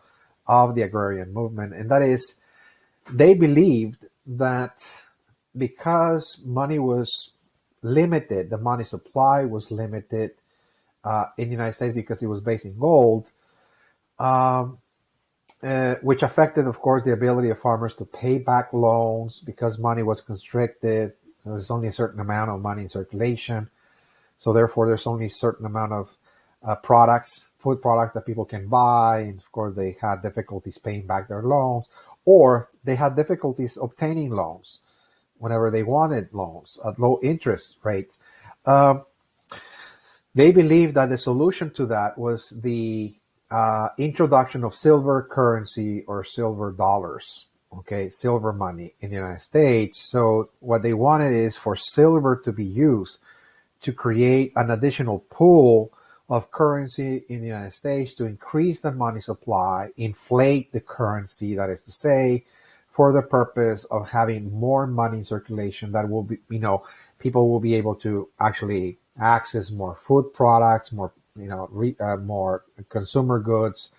of the agrarian movement. And that is, they believed that because money was limited, the money supply was limited in the United States because it was based in gold, which affected, of course, the ability of farmers to pay back loans because money was constricted. So there's only a certain amount of money in circulation. So therefore, there's only a certain amount of food products that people can buy. And of course, they had difficulties paying back their loans, or they had difficulties obtaining loans whenever they wanted loans at low interest rates. They believed that the solution to that was the introduction of silver currency or silver dollars, okay, silver money in the United States. So what they wanted is for silver to be used to create an additional pool of currency in the United States to increase the money supply, inflate the currency, that is to say, for the purpose of having more money in circulation that will be, people will be able to actually access more food products, more more consumer goods,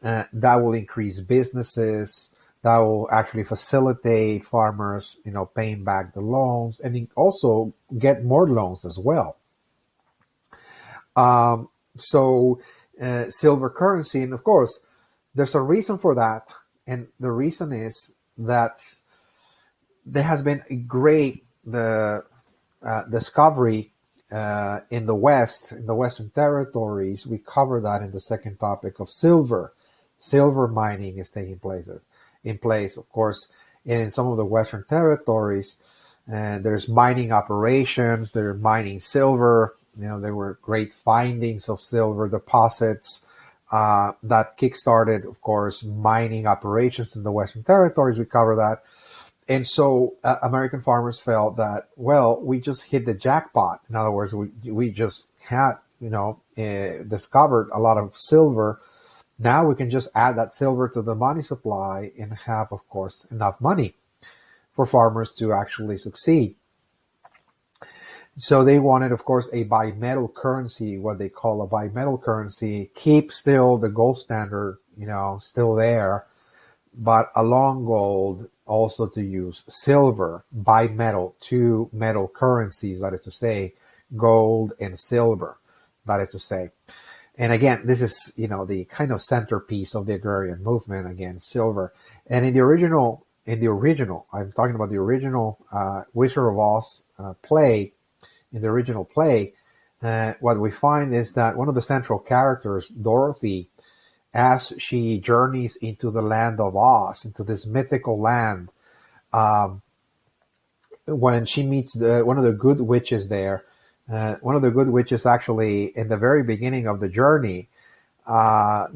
that will increase businesses, that will actually facilitate farmers, paying back the loans, and also get more loans as well. So silver currency, and of course, there's a reason for that, and the reason is that there has been a great discovery in the West, in the Western territories. We cover that in the second topic of silver. Silver mining is taking place, of course, in some of the Western territories. There's mining operations. They're mining silver. There were great findings of silver deposits that kickstarted, of course, mining operations in the Western territories. We cover that. And so American farmers felt that, well, we just hit the jackpot. In other words, we just had, discovered a lot of silver. Now we can just add that silver to the money supply and have, of course, enough money for farmers to actually succeed. So they wanted, of course, a bimetal currency, what they call a bimetal currency, keep still the gold standard, still there, but along gold, also to use silver, bimetal, two metal currencies, that is to say, gold and silver, that is to say. And again, this is, the kind of centerpiece of the agrarian movement, again, silver. And in the original, I'm talking about the original Wizard of Oz play. In the original play, what we find is that one of the central characters, Dorothy, as she journeys into the land of Oz, into this mythical land, when she meets one of the good witches there, one of the good witches actually, in the very beginning of the journey,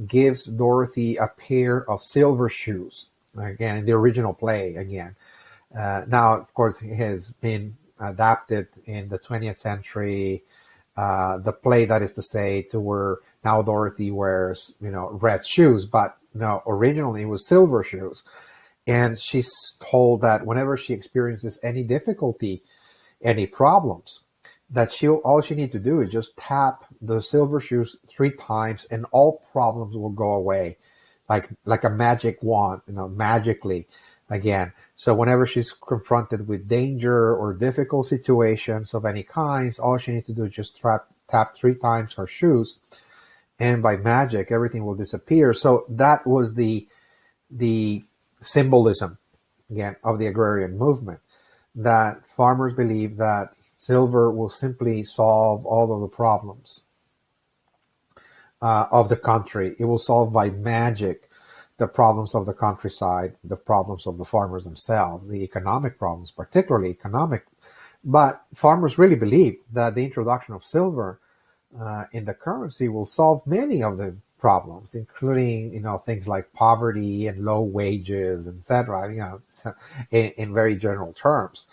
gives Dorothy a pair of silver shoes. Again, in the original play, again. Now, of course, it has been adapted in the 20th century, the play, that is to say, to where now Dorothy wears, red shoes, but no, originally it was silver shoes. And she's told that whenever she experiences any difficulty, any problems, that all she needs to do is just tap the silver shoes 3 times and all problems will go away, like a magic wand, magically, again. So whenever she's confronted with danger or difficult situations of any kinds, all she needs to do is just tap 3 times her shoes, and by magic, everything will disappear. So that was the symbolism, again, of the agrarian movement, that farmers believe that silver will simply solve all of the problems of the country. It will solve by magic the problems of the countryside, the problems of the farmers themselves, the economic problems, particularly economic. But farmers really believe that the introduction of silver in the currency will solve many of the problems, including, things like poverty and low wages, etc., in very general terms,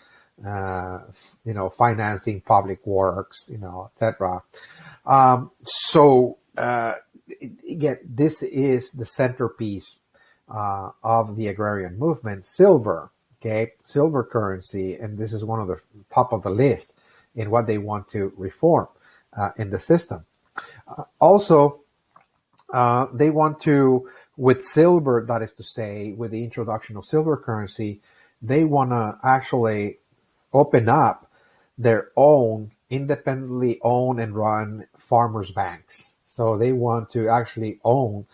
financing public works, etc. Again, this is the centerpiece of the agrarian movement, silver, okay, silver currency, and this is one of the top of the list in what they want to reform in the system. Also, they want to, with silver, that is to say, with the introduction of silver currency, they want to actually open up their own independently owned and run farmers' banks. So they want to actually own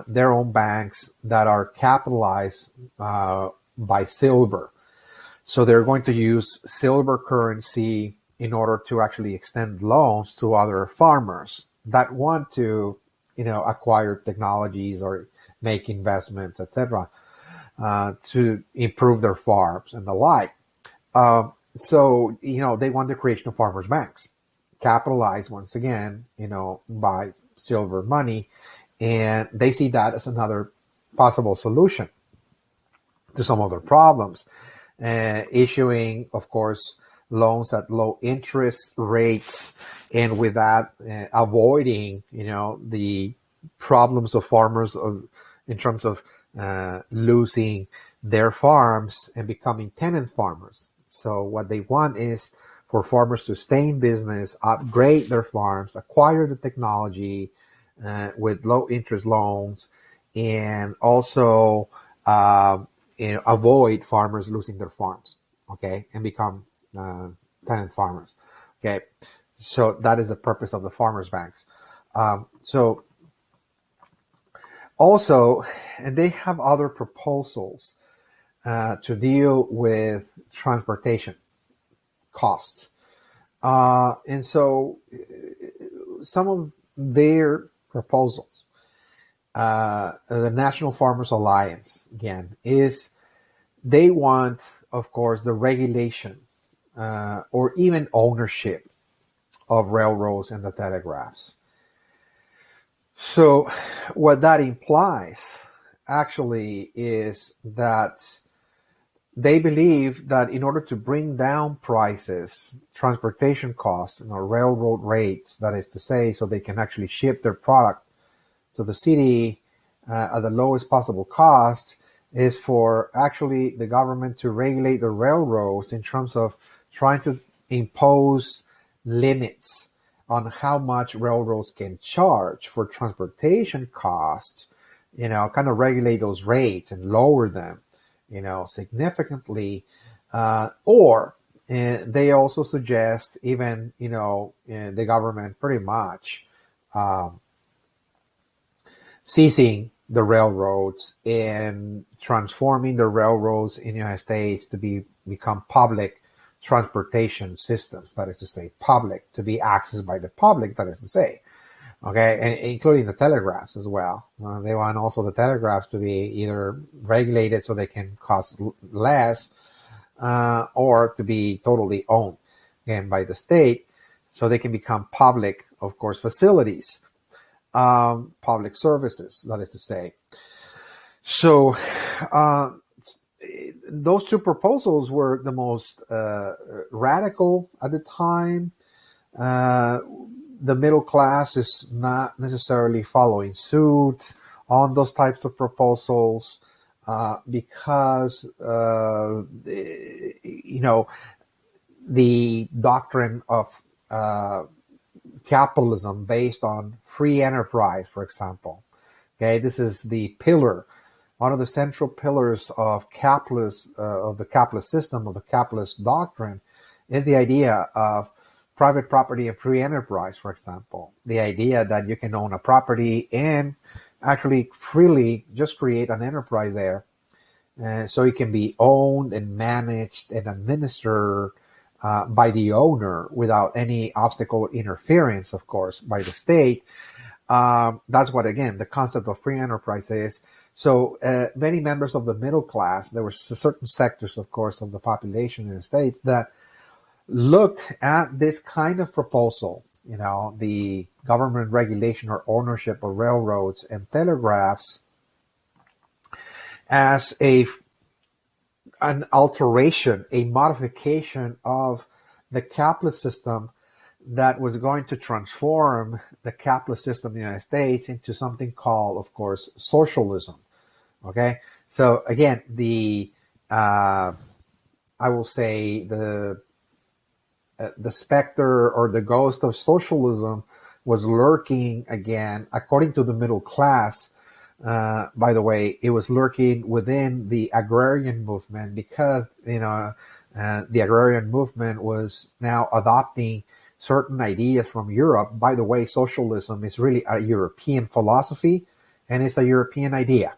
their own banks that are capitalized by silver. So they're going to use silver currency in order to actually extend loans to other farmers that want to, acquire technologies or make investments, etc., to improve their farms and the like. So, they want the creation of farmers' banks, capitalized once again, by silver money. And they see that as another possible solution to some of their problems. Issuing, of course, loans at low interest rates, and with that, avoiding, the problems of farmers in terms of losing their farms and becoming tenant farmers. So what they want is for farmers to stay in business, upgrade their farms, acquire the technology with low interest loans, and also avoid farmers losing their farms, okay, and become tenant farmers, okay. So that is the purpose of the farmers' banks. So also, and they have other proposals to deal with transportation costs. And so some of their proposals, the National Farmers Alliance, again, is they want, of course, the regulation or even ownership of railroads and the telegraphs. So what that implies actually is that they believe that in order to bring down prices, transportation costs, railroad rates, that is to say, so they can actually ship their product to the city at the lowest possible cost, is for actually the government to regulate the railroads in terms of trying to impose limits on how much railroads can charge for transportation costs, kind of regulate those rates and lower them, significantly. Or they also suggest even, the government pretty much seizing the railroads and transforming the railroads in the United States to become public transportation systems. That is to say, public, to be accessed by the public. That is to say, okay, and including the telegraphs as well. They want also the telegraphs to be either regulated so they can cost less, or to be totally owned, again, by the state, so they can become public, of course, facilities, public services, that is to say. So those two proposals were the most radical at the time. The middle class is not necessarily following suit on those types of proposals because, the doctrine of capitalism based on free enterprise, for example. Okay, this is the pillar, one of the central pillars of the capitalist system, of the capitalist doctrine, is the idea of private property and free enterprise, for example. The idea that you can own a property and actually freely just create an enterprise there. So it can be owned and managed and administered by the owner without any obstacle interference, of course, by the state. That's what, again, the concept of free enterprise is. So many members of the middle class, there were certain sectors, of course, of the population in the States that looked at this kind of proposal, the government regulation or ownership of railroads and telegraphs, as an alteration, a modification of the capitalist system that was going to transform the capitalist system in the United States into something called, of course, socialism. Okay, so again, I will say the specter or the ghost of socialism was lurking again, according to the middle class. By the way, it was lurking within the agrarian movement because, the agrarian movement was now adopting certain ideas from Europe. By the way, socialism is really a European philosophy and it's a European idea,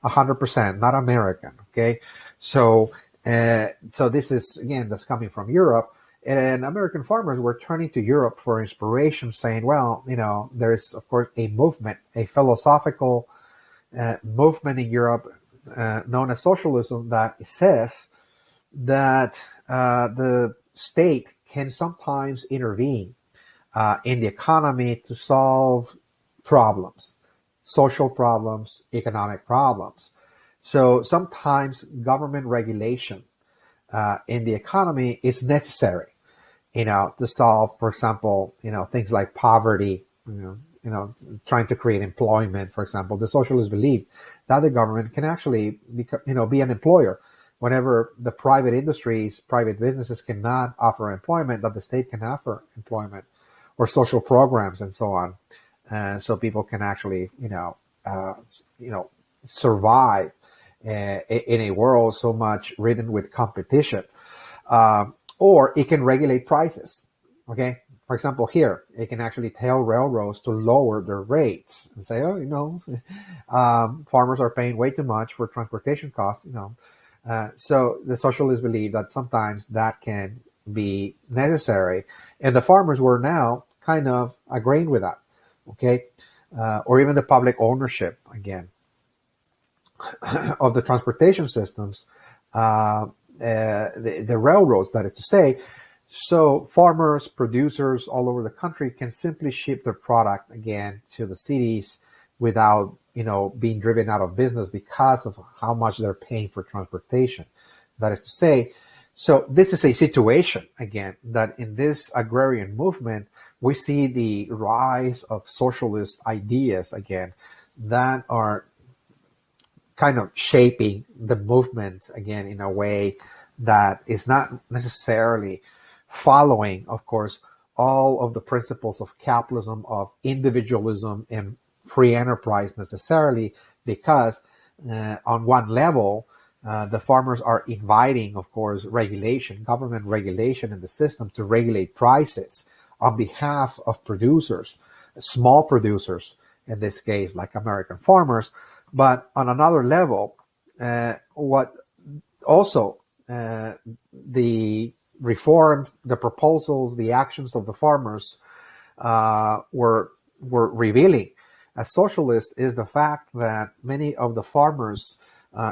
100%, not American. Okay. So this is, again, that's coming from Europe. And American farmers were turning to Europe for inspiration, saying, well, there is, of course, a movement, a philosophical movement in Europe known as socialism that says that the state can sometimes intervene in the economy to solve problems, social problems, economic problems. So sometimes government regulation in the economy is necessary, to solve, for example, things like poverty, trying to create employment, for example. The socialists believe that the government can actually be an employer. Whenever the private industries, private businesses cannot offer employment, that the state can offer employment or social programs and so on. So people can actually, survive in a world so much ridden with competition. Or it can regulate prices. Okay. For example, here, it can actually tell railroads to lower their rates and say, farmers are paying way too much for transportation costs, So the socialists believe that sometimes that can be necessary. And the farmers were now kind of agreeing with that, okay? Or even the public ownership, again, of the transportation systems, the railroads, that is to say. So farmers, producers all over the country can simply ship their product again to the cities without, being driven out of business because of how much they're paying for transportation. That is to say, so this is a situation again that in this agrarian movement we see the rise of socialist ideas again that are kind of shaping the movement again in a way that is not necessarily following, of course, all of the principles of capitalism, of individualism, and free enterprise necessarily, because on one level, the farmers are inviting, of course, regulation, government regulation in the system to regulate prices on behalf of producers, small producers, in this case, like American farmers. But on another level, what also the reform, the proposals, the actions of the farmers were revealing as socialists is the fact that many of the farmers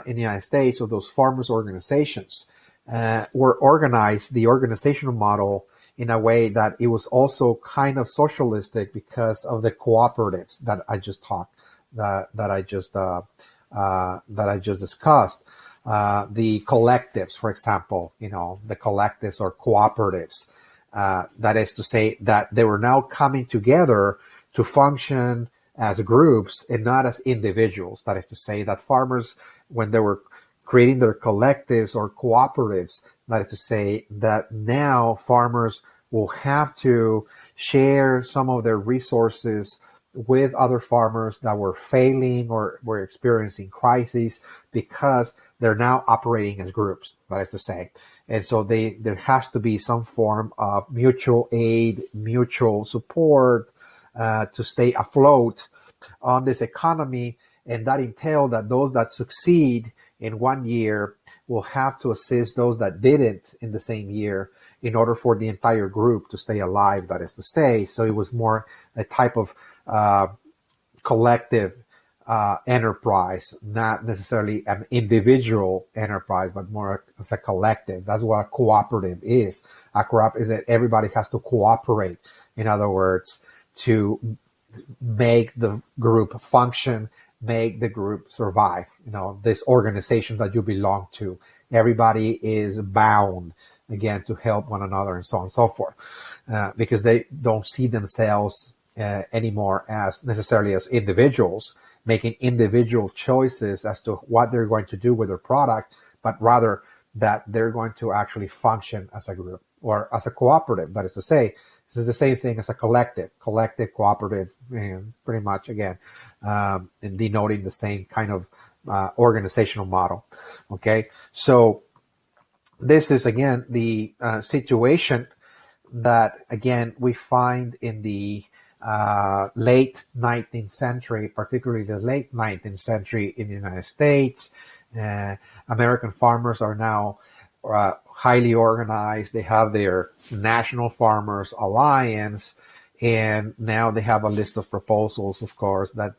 in the United States, or those farmers organizations, were organized, the organizational model, in a way that it was also kind of socialistic because of the cooperatives that I just talked, that I just discussed. The collectives, for example, the collectives or cooperatives. That is to say that they were now coming together to function as groups and not as individuals. That is to say that farmers, when they were creating their collectives or cooperatives, that is to say that now farmers will have to share some of their resources with other farmers that were failing or were experiencing crises, because they're now operating as groups, that is to say. And so there has to be some form of mutual aid, mutual support to stay afloat on this economy. And that entails that those that succeed in one year will have to assist those that didn't in the same year in order for the entire group to stay alive, that is to say. So it was more a type of collective enterprise, not necessarily an individual enterprise, but more as a collective. That's what a cooperative is. A cooperative is that everybody has to cooperate, in other words, to make the group function, make the group survive. This organization that you belong to, everybody is bound again to help one another, and so on and so forth, because they don't see themselves anymore as necessarily as individuals making individual choices as to what they're going to do with their product, but rather that they're going to actually function as a group or as a cooperative. That is to say, this is the same thing as a collective, cooperative, pretty much again, in denoting the same kind of organizational model. Okay, so this is again the situation that again we find in the late 19th century, particularly the late 19th century in the United States. American farmers are now highly organized. They have their National Farmers Alliance, and now they have a list of proposals, of course, that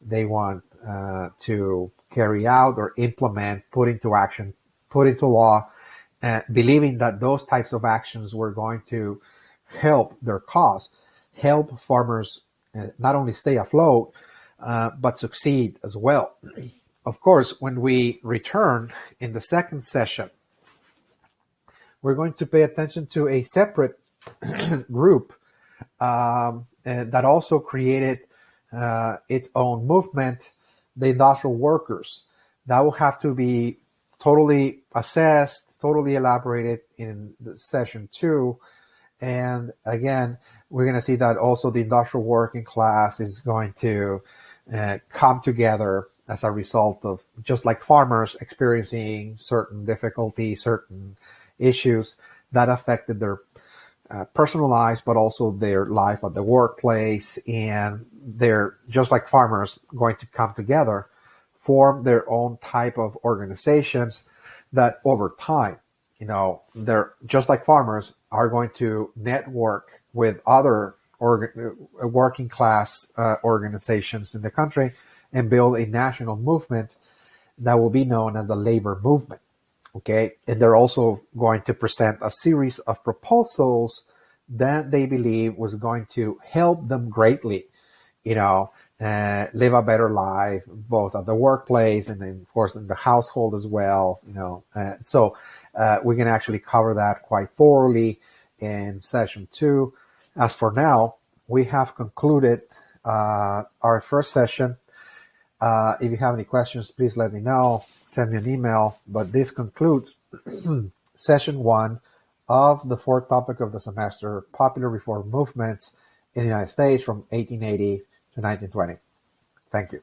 they want to carry out or implement, put into action, put into law, believing that those types of actions were going to help their cause, help farmers not only stay afloat, but succeed as well. Of course, when we return in the second session, we're going to pay attention to a separate group that also created its own movement, the industrial workers. That will have to be totally assessed, totally elaborated in the session 2. And again, we're going to see that also the industrial working class is going to come together as a result of, just like farmers, experiencing certain difficulties, certain issues that affected their personal lives, but also their life at the workplace. And they're, just like farmers, going to come together, form their own type of organizations that over time, they're just like farmers, are going to network with other working class organizations in the country and build a national movement that will be known as the labor movement. Okay, and they're also going to present a series of proposals that they believe was going to help them greatly, you know, live a better life, both at the workplace and then, of course, in the household as well, you know. We can actually cover that quite thoroughly in session 2. As for now, we have concluded our first session. If you have any questions, please let me know. Send me an email. But this concludes session 1 of the 4th topic of the semester, Popular Reform Movements in the United States from 1880 to 1920. Thank you.